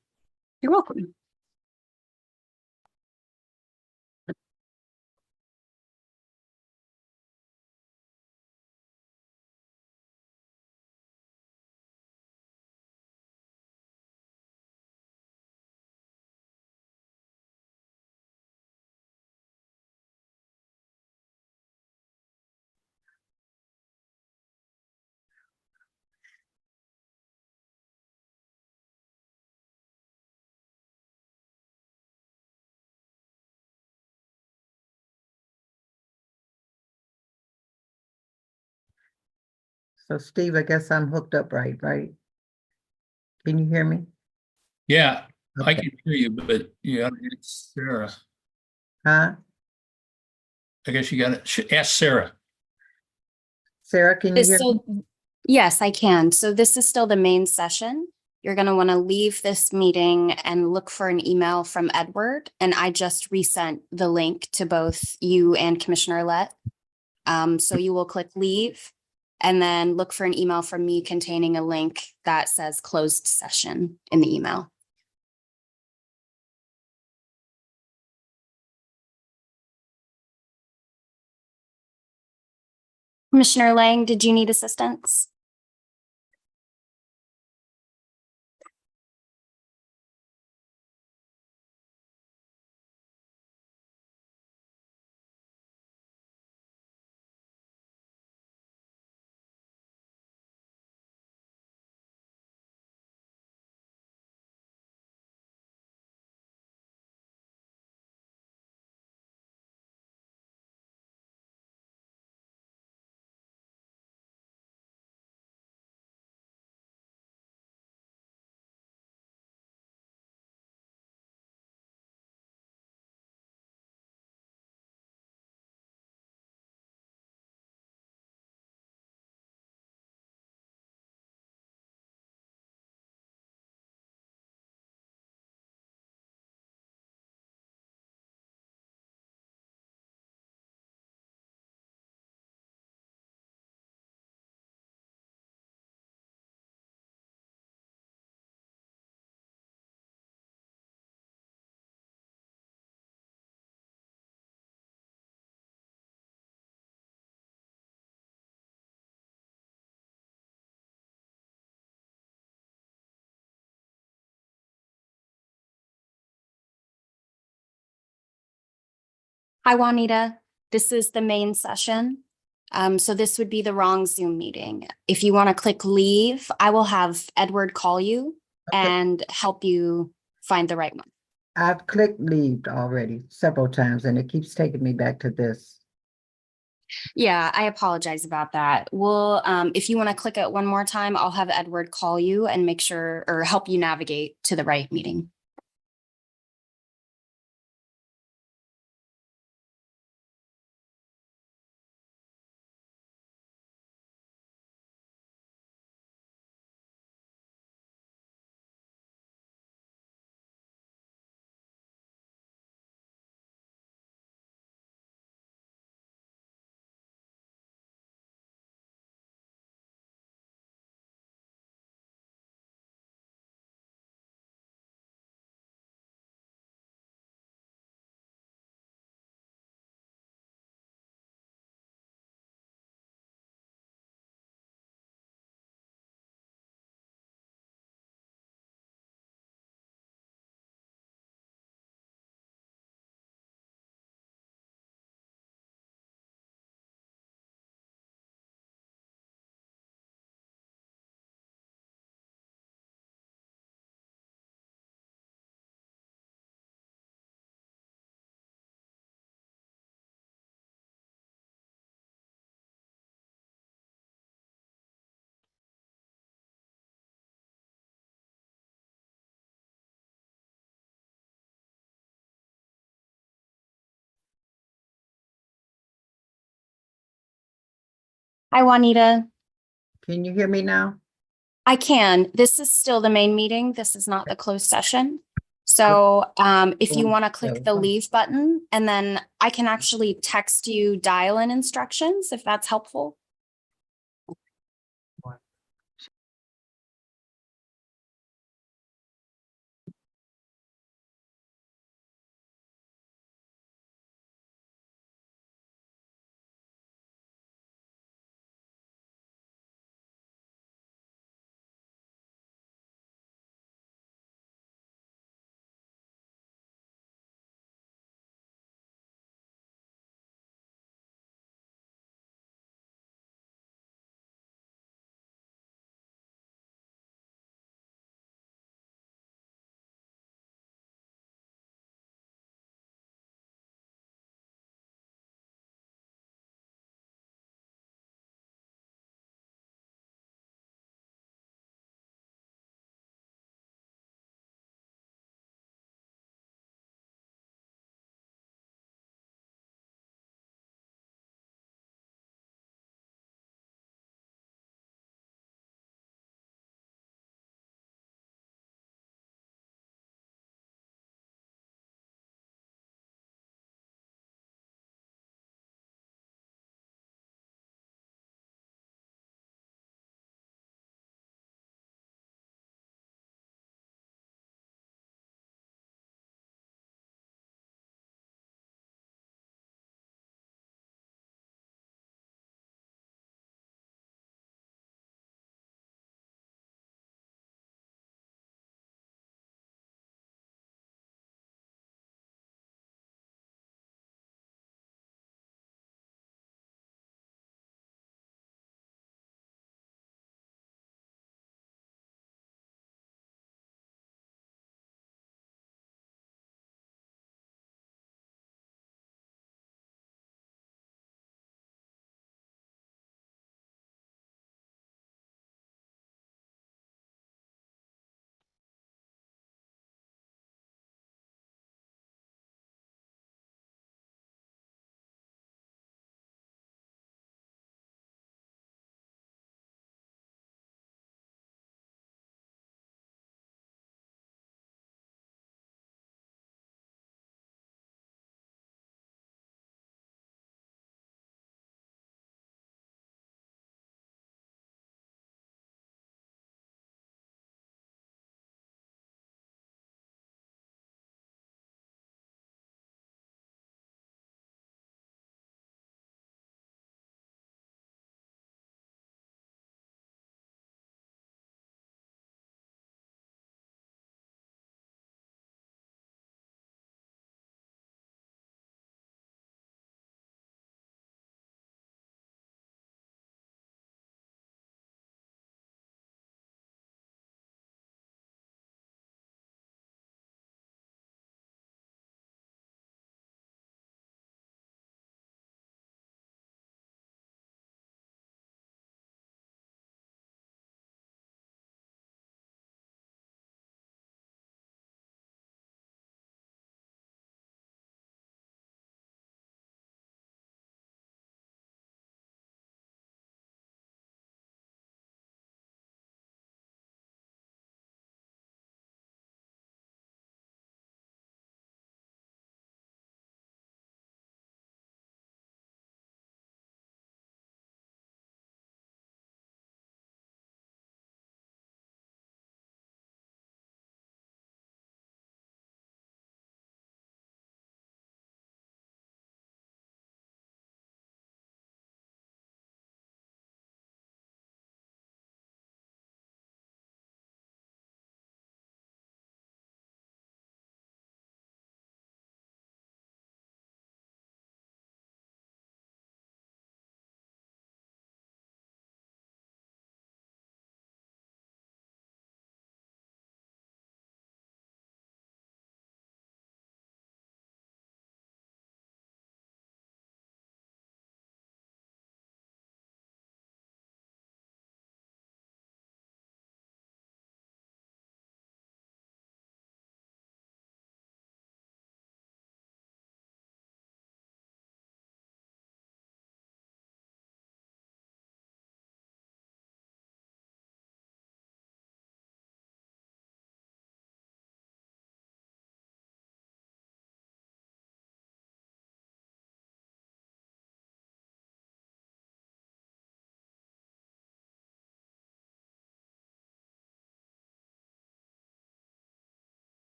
You're welcome. so Steve, I guess I'm hooked up right? Can you hear me? Yeah, I Okay. can hear you, but yeah, it's Sarah. Huh? I guess you got to ask Sarah. Sarah, can you hear me? So, yes, I can. So this is still the main session. You're going to want to leave this meeting and look for an email from Edward. And I just resent the link to both you and Commissioner Lett. So you will click leave and then look for an email from me containing a link that says closed session in the email. Commissioner Lang, did you need assistance? Hi, Juanita. This is the main session. So this would be the wrong Zoom meeting. If you want to click leave, I will have Edward call you and help you find the right one. I've clicked leave already several times and it keeps taking me back to this. Yeah, I apologize about that. We'll, if you want to click it one more time, I'll have Edward call you and make sure or help you navigate to the right meeting. Hi, Juanita. Can you hear me now? I can. This is still the main meeting. This is not the closed session. So if you want to click the leave button, and then I can actually text you dial-in instructions if that's helpful.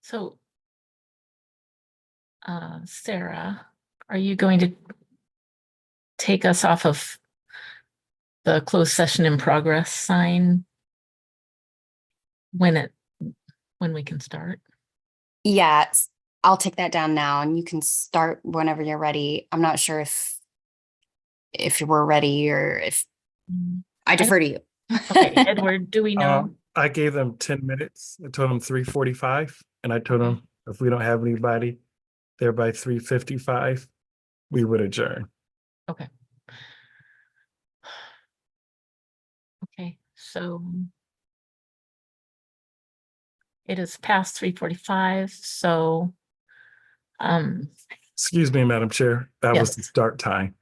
So, Sarah, are you going to take us off of the closed session in progress sign when we can start? Yeah, I'll take that down now and you can start whenever you're ready. I'm not sure if we're ready or if I defer to you. Okay, Edward, do we know? I gave them 10 minutes. I told them 3:45, and I told them if we don't have anybody there by 3:55, we would adjourn. Okay. Okay, so it is past 3:45, so Excuse me, Madam Chair, that was Yes. the start time.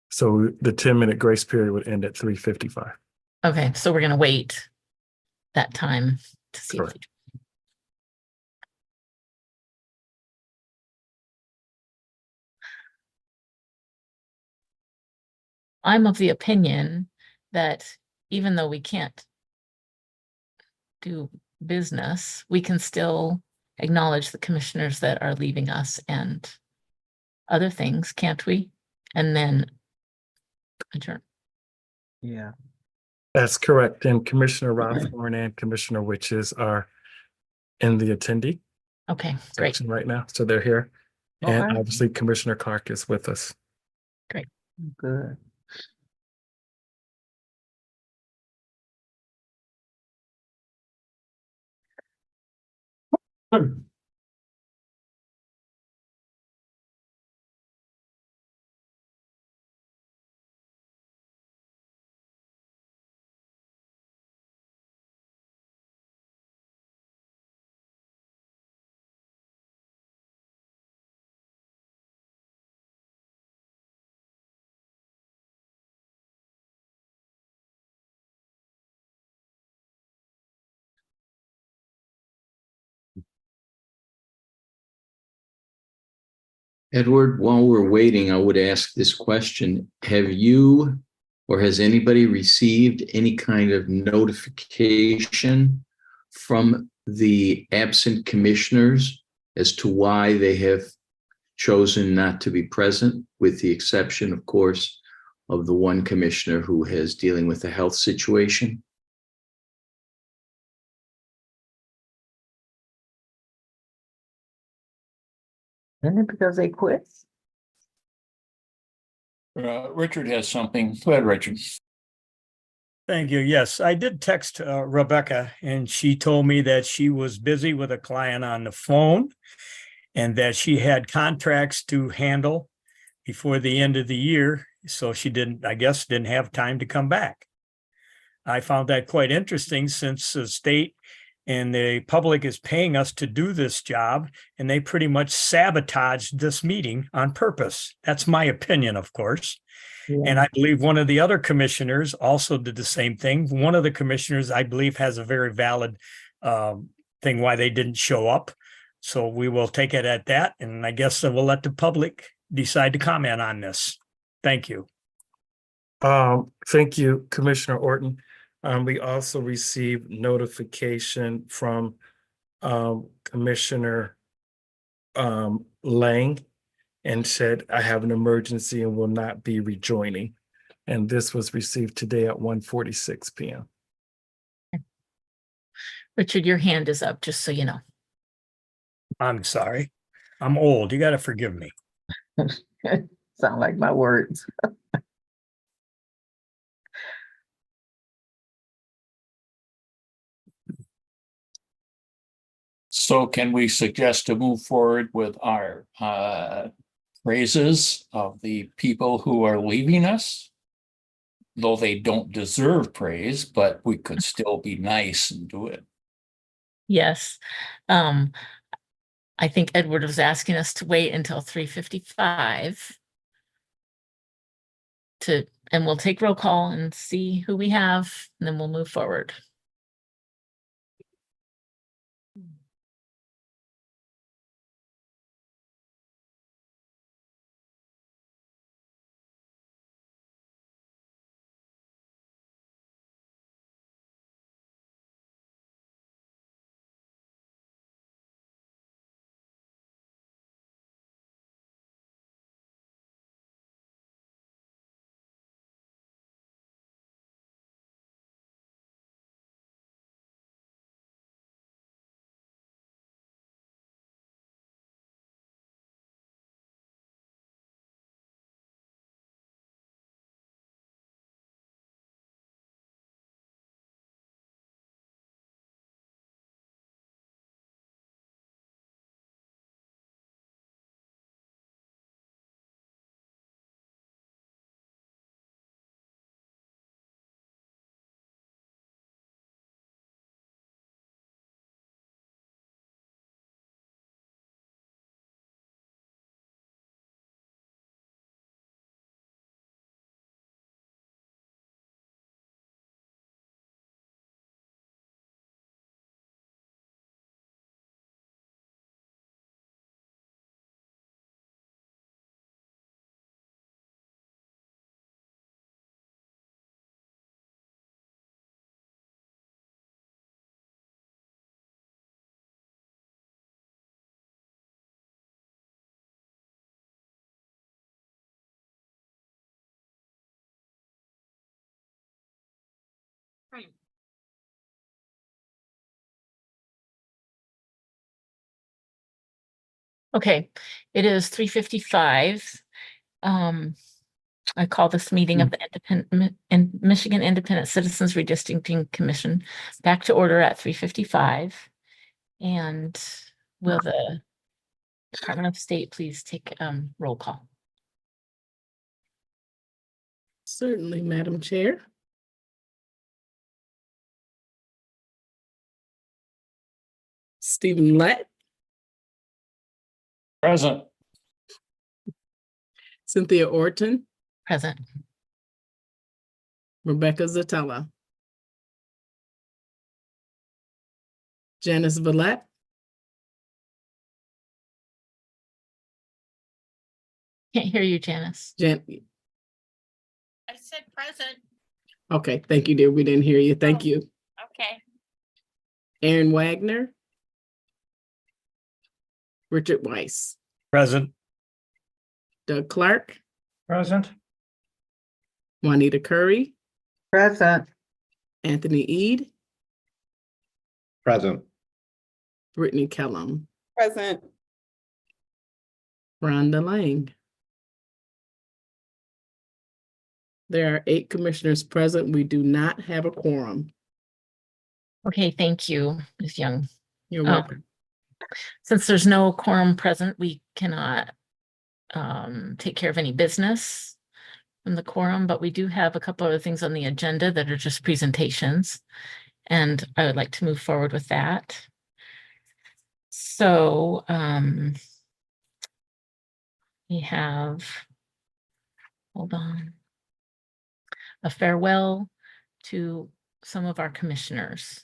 So the 10-minute grace period would end at 3:55. okay, so we're gonna wait that time to see if Correct. I'm of the opinion that even though we can't do business, we can still acknowledge the commissioners that are leaving us and other things, can't we? And then adjourn. Yeah. That's correct. And Commissioner Rothorn and Commissioner Witches are in the attendee Okay, great, section right now, so they're here. And Okay. obviously Commissioner Clark is with us. great. Good. Edward, while we're waiting, I would ask this question. Have you or has anybody received any kind of notification from the absent commissioners as to why they have chosen not to be present, with the exception, of course, of the one commissioner who is dealing with a health situation? Isn't it because they quit? Richard has something. Go ahead, Richard. Thank you. Yes, I did text Rebecca, and she told me that she was busy with a client on the phone and that she had contracts to handle before the end of the year. So she didn't have time to come back. I found that quite interesting since the state and the public is paying us to do this job, and they pretty much sabotaged this meeting on purpose. That's my opinion, of course. And I believe one of the other commissioners also did the same thing. One of the commissioners, I believe, has a very valid thing why they didn't show up. So we will take it at that. And I guess we'll let the public decide to comment on this. Thank you. Thank you, Commissioner Orton. We also received notification from Commissioner Lang, and said, I have an emergency and will not be rejoining. And this was received today at 1:46 p.m. Richard, your hand is up, just so you know. I'm sorry. I'm old. You got to forgive me. Sound like my words. So can we suggest to move forward with our praises of the people who are leaving us? Though they don't deserve praise, but we could still be nice and do it. Yes. I think Edward was asking us to wait until 3:55 and we'll take roll call and see who we have, and then we'll move forward. Okay, it is 3:55. I call this meeting of the Michigan Independent Citizens Redistricting Commission back to order at 3:55. And will the Department of State please take roll call? Certainly, Madam Chair. Stephen Lett, Present. Cynthia Orton, Present. Rebecca Zatella, Janice Villette, Can't hear you, Janice. I said present. Okay, thank you, dear. We didn't hear you. Thank you. Okay. Aaron Wagner, Richard Weiss, Present. Doug Clark, Present. Juanita Curry, Present. Anthony Ede, Present. Brittany Kellum, Present. Rhonda Lang. There are 8 commissioners present. We do not have a quorum. Okay, thank you, Ms. Young. You're welcome. Since there's no quorum present, we cannot take care of any business from the quorum, but we do have a couple other things on the agenda that are just presentations, and I would like to move forward with that. So we have, hold on, a farewell to some of our commissioners.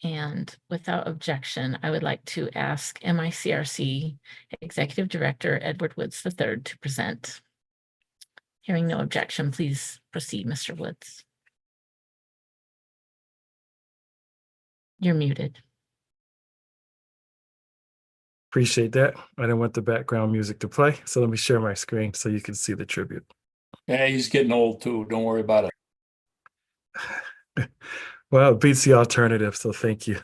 And without objection, I would like to ask MICRC Executive Director Edward Woods III to present. Hearing no objection, please proceed, Mr. Woods. You're muted. Appreciate that. I didn't want the background music to play, so let me share my screen so you can see the tribute. Yeah, he's getting old too. Don't worry about it. Well, it beats the alternative, so thank you.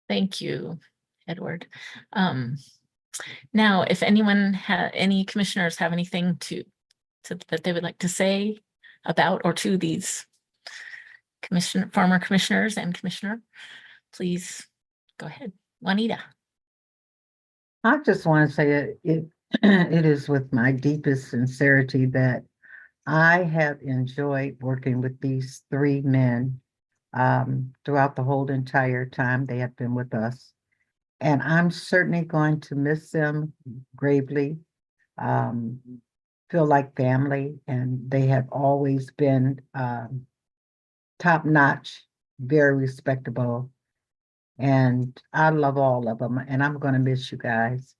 Thank you, Edward. Now, if anyone any commissioners have anything that they would like to say about or to these former commissioners and commissioner, please go ahead. Juanita. I just want to say it is with my deepest sincerity that I have enjoyed working with these 3 men throughout the whole entire time they have been with us. And I'm certainly going to miss them gravely, feel like family, and they have always been top-notch, very respectable. And I love all of them, and I'm going to miss you guys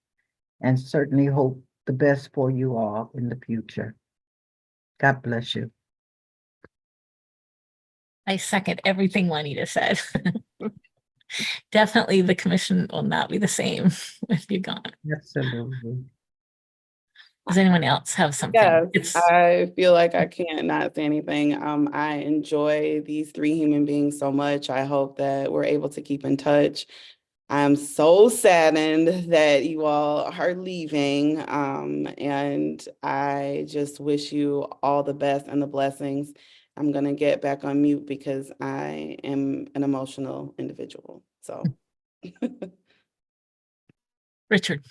and certainly hope the best for you all in the future. God bless you. I second everything Juanita said. Definitely the commission will not be the same with you gone. Absolutely. Does anyone else have something? Yes, It's I feel like I can't not say anything. I enjoy these three human beings so much. I hope that we're able to keep in touch. I'm so saddened that you all are leaving. And I just wish you all the best and the blessings. I'm gonna get back on mute because I am an emotional individual. So. Richard.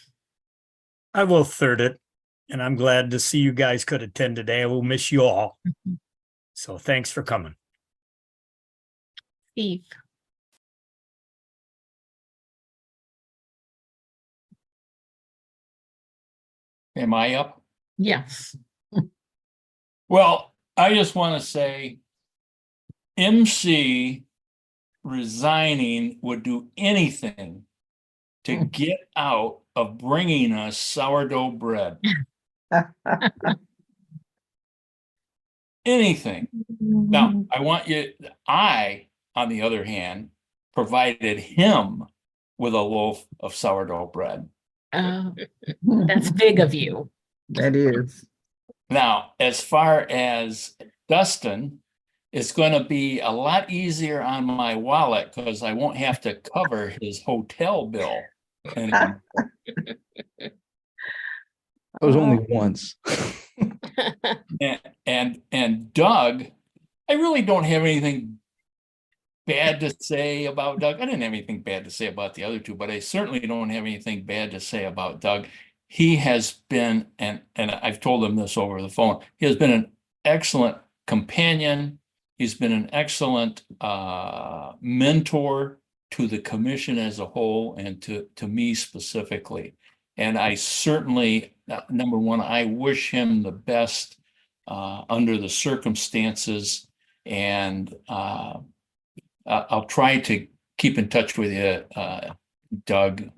I will third it. And I'm glad to see you guys could attend today. I will miss you all. So thanks for coming. Steve. Am I up? Yes. Well, I just want to say MC resigning would do anything to get out of bringing us sourdough bread. Anything. Now, I, on the other hand, provided him with a loaf of sourdough bread. Oh, that's big of you. That is. Now, as far as Dustin, it's going to be a lot easier on my wallet because I won't have to cover his hotel bill anymore. It was only once. And Doug, I really don't have anything bad to say about Doug. I didn't have anything bad to say about the other two, but I certainly don't have anything bad to say about Doug. He has been, and I've told him this over the phone, he has been an excellent companion. He's been an excellent mentor to the commission as a whole and to me specifically. And I certainly, number one, I wish him the best under the circumstances. And I'll try to keep in touch with you, Doug.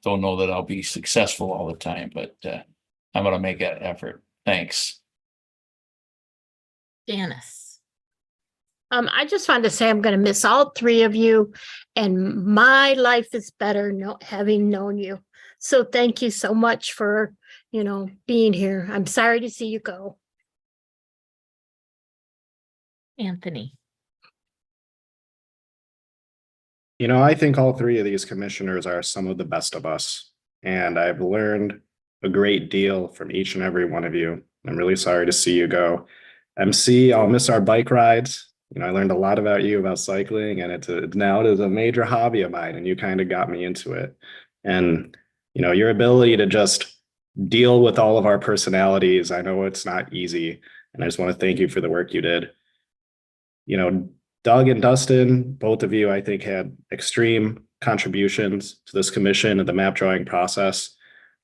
Don't know that I'll be successful all the time, but I'm going to make that effort. Thanks. Janice. I just wanted to say I'm going to miss all three of you, and my life is better having known you. So thank you so much for, being here. I'm sorry to see you go. Anthony. I think all three of these commissioners are some of the best of us, and I've learned a great deal from each and every one of you. I'm really sorry to see you go. MC, I'll miss our bike rides. I learned a lot about you about cycling, and it is a major hobby of mine, and you kind of got me into it. And, your ability to just deal with all of our personalities, I know it's not easy, and I just want to thank you for the work you did. Doug and Dustin, both of you, I think, had extreme contributions to this commission and the map drawing process.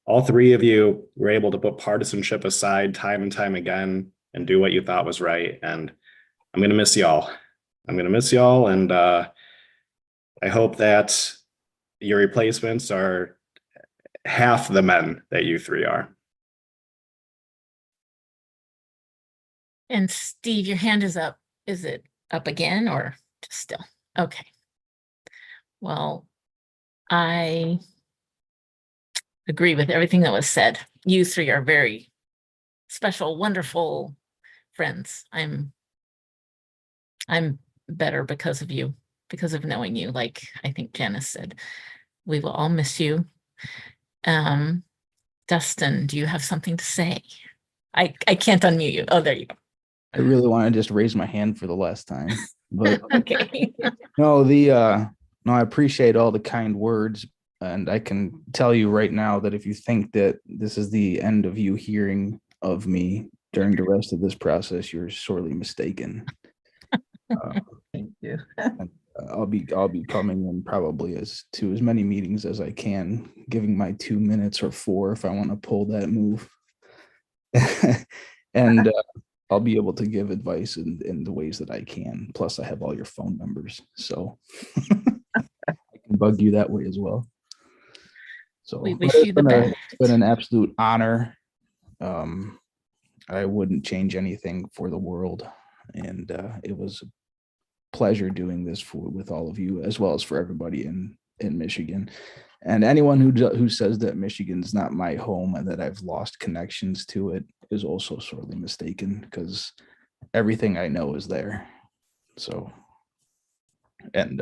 All three of you were able to put partisanship aside time and time again and do what you thought was right. And I'm going to miss y'all. And I hope that your replacements are half the men that you three are. And Steve, your hand is up. Is it up again or just still? Okay. Well, I agree with everything that was said. You three are very special, wonderful friends. I'm better because of you, because of knowing you. Like I think Janice said, we will all miss you. Dustin, do you have something to say? I can't unmute you. Oh, there you go. I really want to just raise my hand for the last time, but Okay. no, I appreciate all the kind words, and I can tell you right now that if you think that this is the end of you hearing of me during the rest of this process, you're sorely mistaken. Thank you. I'll be coming in probably as many meetings as I can, giving my 2 minutes or 4 if I want to pull that move. And I'll be able to give advice in the ways that I can. Plus, I have all your phone numbers, so I can bug you that way as well. So we wish you the best. It's been an absolute honor. I wouldn't change anything for the world, and it was a pleasure doing this with all of you, as well as for everybody in Michigan. And anyone who says that Michigan's not my home and that I've lost connections to it is also sorely mistaken, because everything I know is there. So, and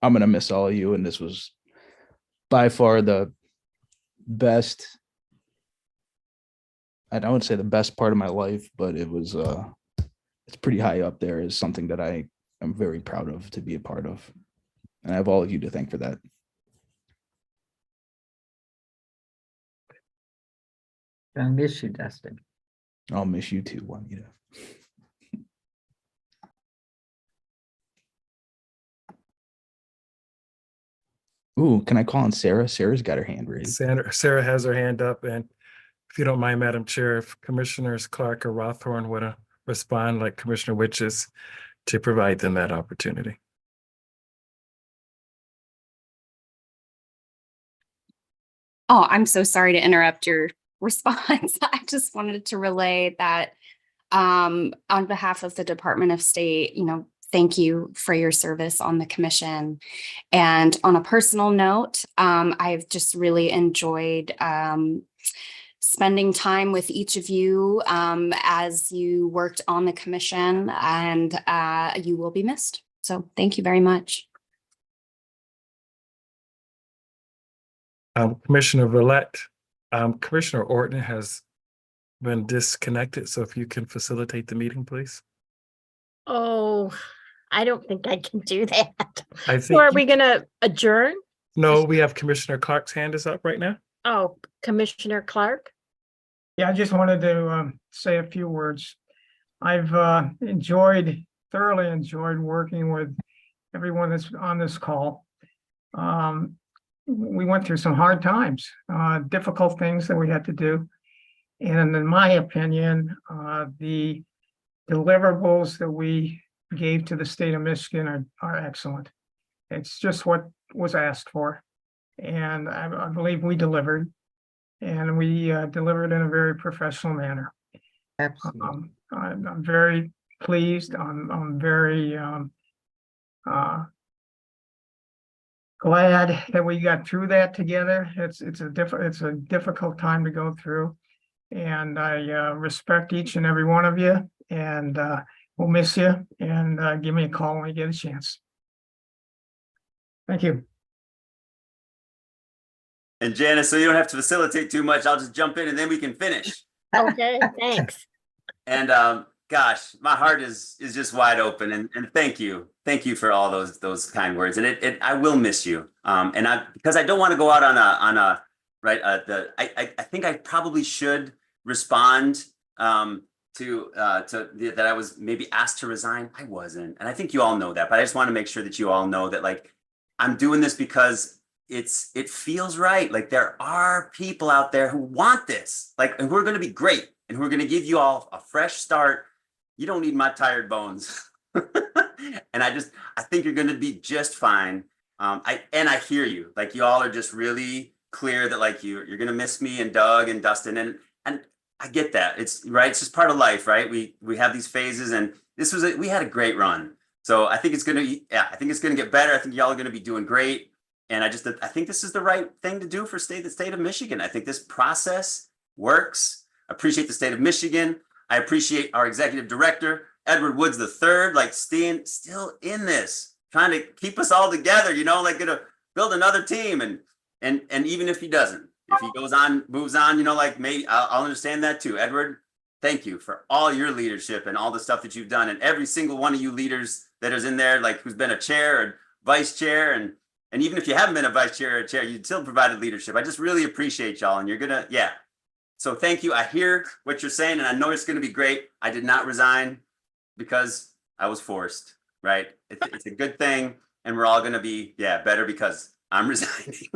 I'm gonna miss all of you. And this was by far the best. I don't say the best part of my life, but it was it's pretty high up there as something that I am very proud of to be a part of. And I have all of you to thank for that. I miss you, Dustin. I'll miss you too, Juanita. Ooh, can I call on Sarah? Sarah's got her hand raised. Sarah has her hand up, and if you don't mind, Madam Chair, if Commissioners Clark or Rothorn would respond like Commissioner Witches to provide them that opportunity. Oh, I'm so sorry to interrupt your response. I just wanted to relay that on behalf of the Department of State, thank you for your service on the commission. And on a personal note, I've just really enjoyed spending time with each of you as you worked on the commission, and you will be missed. So thank you very much. Commissioner Villette, Commissioner Orton has been disconnected, so if you can facilitate the meeting, please. Oh, I don't think I can do that. I So are think, we gonna adjourn? no, we have Commissioner Clark's hand is up right now. Oh, Commissioner Clark? Yeah, I just wanted to say a few words. I've thoroughly enjoyed working with everyone that's on this call. We went through some hard times, difficult things that we had to do. And in my opinion, the deliverables that we gave to the state of Michigan are excellent. It's just what was asked for. And I believe we delivered. And we delivered in a very professional manner. Absolutely. I'm very pleased. I'm very glad that we got through that together. It's a difficult time to go through, and I respect each and every one of you. And we'll miss you. And give me a call when you get a chance. Thank you. And Janice, so you don't have to facilitate too much, I'll just jump in and then we can finish. Okay, thanks. And gosh, my heart is just wide open, and thank you for all those kind words. And I will miss you. Because I don't want to go out on a right. I think I probably should respond to that I was maybe asked to resign. I wasn't, and I think you all know that. But I just want to make sure that you all know that, like, I'm doing this because it feels right. Like, there are people out there who want this, like, and we're going to be great, and we're going to give you all a fresh start. You don't need my tired bones. And I think you're going to be just fine. I hear you. Like, you all are just really clear that, like, you're going to miss me and Doug and Dustin, and I get that. It's right. It's just part of life, right? We have these phases, and we had a great run. So I think it's going to get better. I think y'all are going to be doing great. And I think this is the right thing to do for the state of Michigan. I think this process works. I appreciate the state of Michigan. I appreciate our executive director, Edward Woods III, like, staying still in this, trying to keep us all together, like, gonna build another team. And even if he doesn't, if he moves on, like, maybe I'll understand that too. Edward, thank you for all your leadership and all the stuff that you've done. And every single one of you leaders that is in there, like, who's been a chair or vice chair, and even if you haven't been a vice chair or a chair, you still provided leadership. I just really appreciate y'all, and you're gonna, yeah. So thank you. I hear what you're saying, and I know it's gonna be great. I did not resign because I was forced, right? It's a good thing, and we're all gonna be, better because I'm resigning.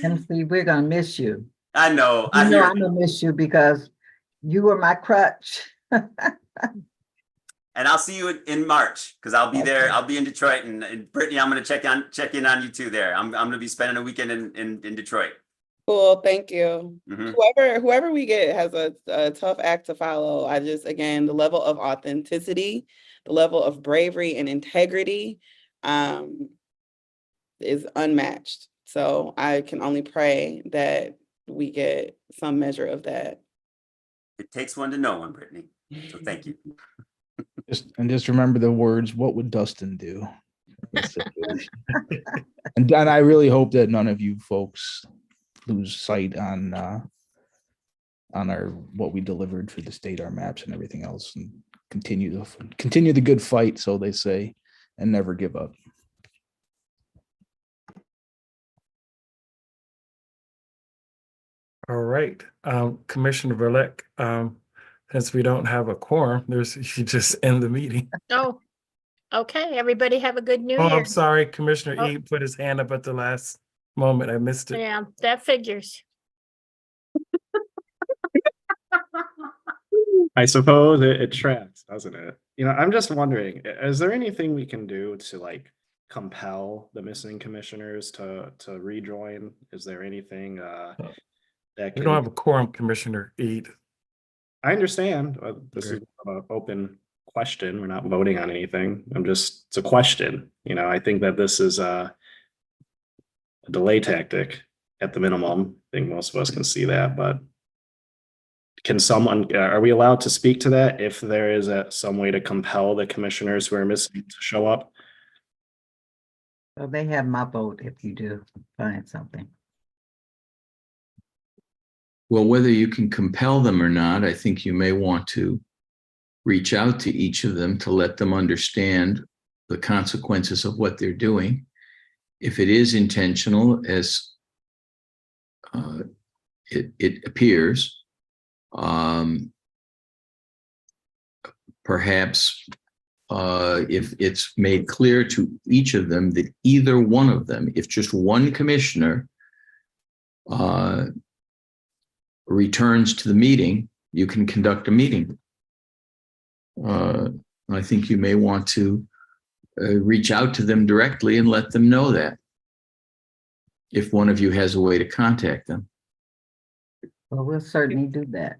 MC, we're gonna miss you. I know. I'm gonna miss you because you were my crutch. And I'll see you in March, because I'll be there. I'll be in Detroit, and Brittany, I'm going to check in on you too there. I'm going to be spending a weekend in Detroit. Cool, thank you. Mm-hmm. Whoever we get has a tough act to follow. Again, the level of authenticity, the level of bravery and integrity is unmatched. So I can only pray that we get some measure of that. It takes one to know one, Brittany. So thank you. Just remember the words, what would Dustin do? And I really hope that none of you folks lose sight on our what we delivered for the state, our maps and everything else, and continue the good fight, so they say, and never give up. All right, Commissioner Verlek, since we don't have a quorum, you just end the meeting. Oh, okay. Everybody have a good New Oh, Year. I'm sorry, Commissioner Oh. E put his hand up at the last moment. I missed it. Yeah, that figures. I suppose it tracks, doesn't it? I'm just wondering, is there anything we can do to like compel the missing commissioners to rejoin? Is there anything that We can? don't have a quorum, Commissioner E. I understand. This Okay. is an open question. We're not voting on anything. It's a question. I think that this is a delay tactic at the minimum. I think most of us can see that, but are we allowed to speak to that if there is some way to compel the commissioners who are missing to show up? So they have my vote if you do find something. Well, whether you can compel them or not, I think you may want to reach out to each of them to let them understand the consequences of what they're doing. If it is intentional, as it appears, perhaps if it's made clear to each of them that either one of them, if just one commissioner returns to the meeting, you can conduct a meeting. I think you may want to reach out to them directly and let them know that, if one of you has a way to contact them. Well, we'll certainly do that.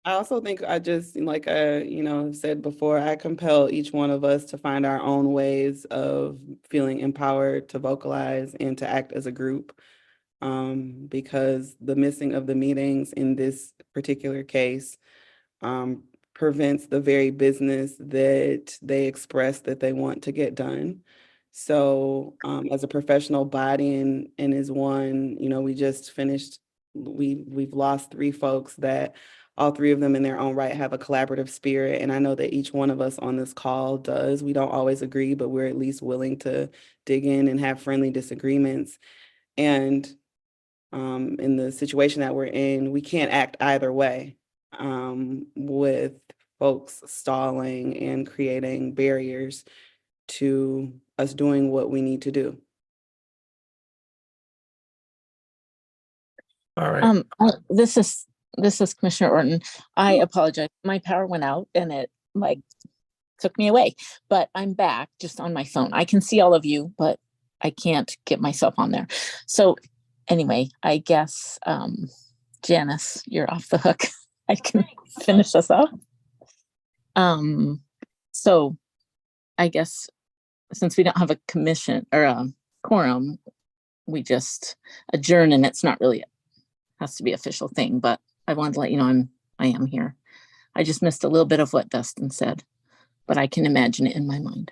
I also think I just, like said before, I compel each one of us to find our own ways of feeling empowered to vocalize and to act as a group. Because the missing of the meetings in this particular case prevents the very business that they express that they want to get done. So as a professional body and as one, we just finished, we've lost 3 folks that all 3 of them in their own right have a collaborative spirit. And I know that each one of us on this call does. We don't always agree, but we're at least willing to dig in and have friendly disagreements. And in the situation that we're in, we can't act either way with folks stalling and creating barriers to us doing what we need to do. All right. This is Commissioner Orton. I apologize. My power went out and it took me away, but I'm back just on my phone. I can see all of you, but I can't get myself on there. So anyway, I guess, Janice, you're off the hook. I can finish us up. So I guess since we don't have a commission or a quorum, we just adjourn, and it's not really, has to be official thing, but I wanted to let you know I am here. I just missed a little bit of what Dustin said, but I can imagine it in my mind.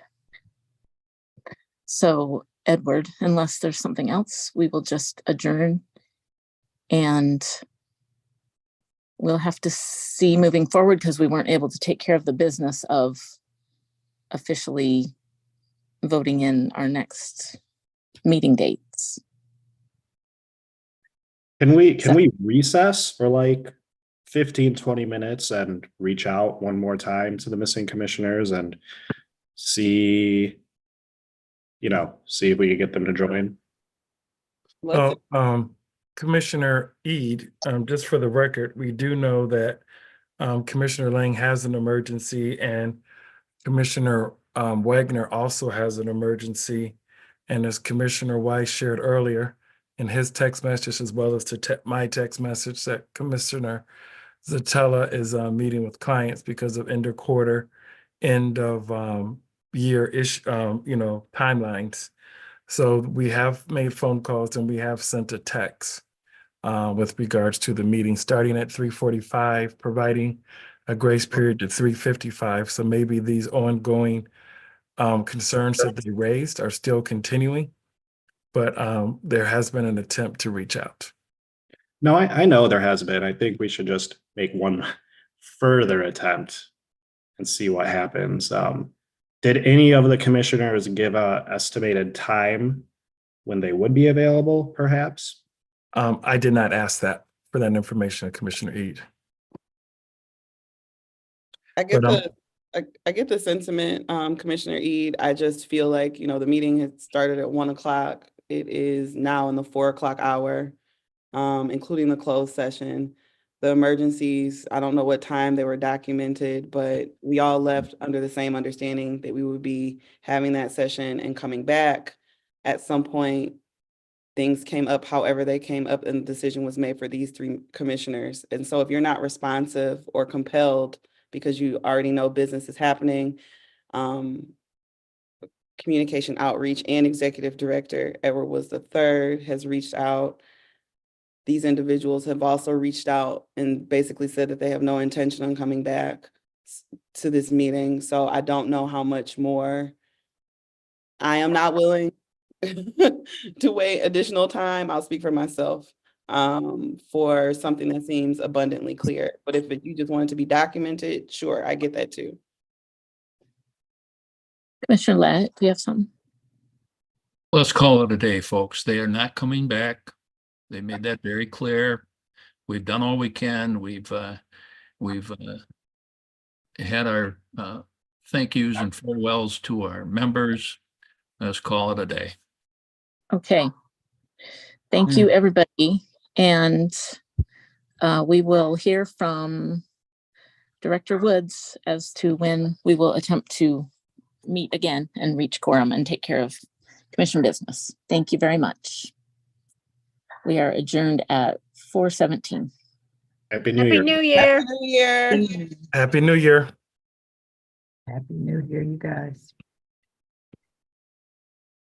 So Edward, unless there's something else, we will just adjourn, and we'll have to see moving forward because we weren't able to take care of the business of officially voting in our next meeting dates. Can we recess for 15-20 minutes and reach out one more time to the missing commissioners and see if we can get them to join? Commissioner Ede, just for the record, we do know that Commissioner Lang has an emergency and Commissioner Wagner also has an emergency. And as Commissioner Weiss shared earlier in his text message, as well as my text message, that Commissioner Zatella is meeting with clients because of end of quarter, end of year timelines. So we have made phone calls and we have sent a text with regards to the meeting starting at 3:45, providing a grace period to 3:55. So maybe these ongoing concerns that they raised are still continuing, but there has been an attempt to reach out. No, I know there has been. I think we should just make one further attempt and see what happens. Did any of the commissioners give a estimated time when they would be available, perhaps? I did not ask that for that information of Commissioner Eid. I get But, I get the sentiment, Commissioner Eid. I just feel like, you know, the meeting had started at 1 o'clock. It is now in the 4 o'clock hour, including the closed session. The emergencies, I don't know what time they were documented, but we all left under the same understanding that we would be having that session and coming back. At some point, things came up however they came up, and the decision was made for these three commissioners. And so if you're not responsive or compelled because you already know business is happening, communication outreach and executive director, Edward was the third, has reached out. These individuals have also reached out and basically said that they have no intention on coming back to this meeting. So I don't know how much more. I am not willing to wait additional time. I'll speak for myself for something that seems abundantly clear. But if you just want it to be documented, sure, I get that too. Commissioner Lett, do you have something? Let's call it a day, folks. They are not coming back. They made that very clear. We've done all we can. We've had our thank yous and farewells to our members. Let's call it a day. Okay. Thank you, everybody. And we will hear from Director Woods as to when we will attempt to meet again and reach quorum and take care of commission business. Thank you very much. We are adjourned at 4:17. Happy New Happy Year. New Year. Happy New Year. Happy New Year. Happy New Year, you guys.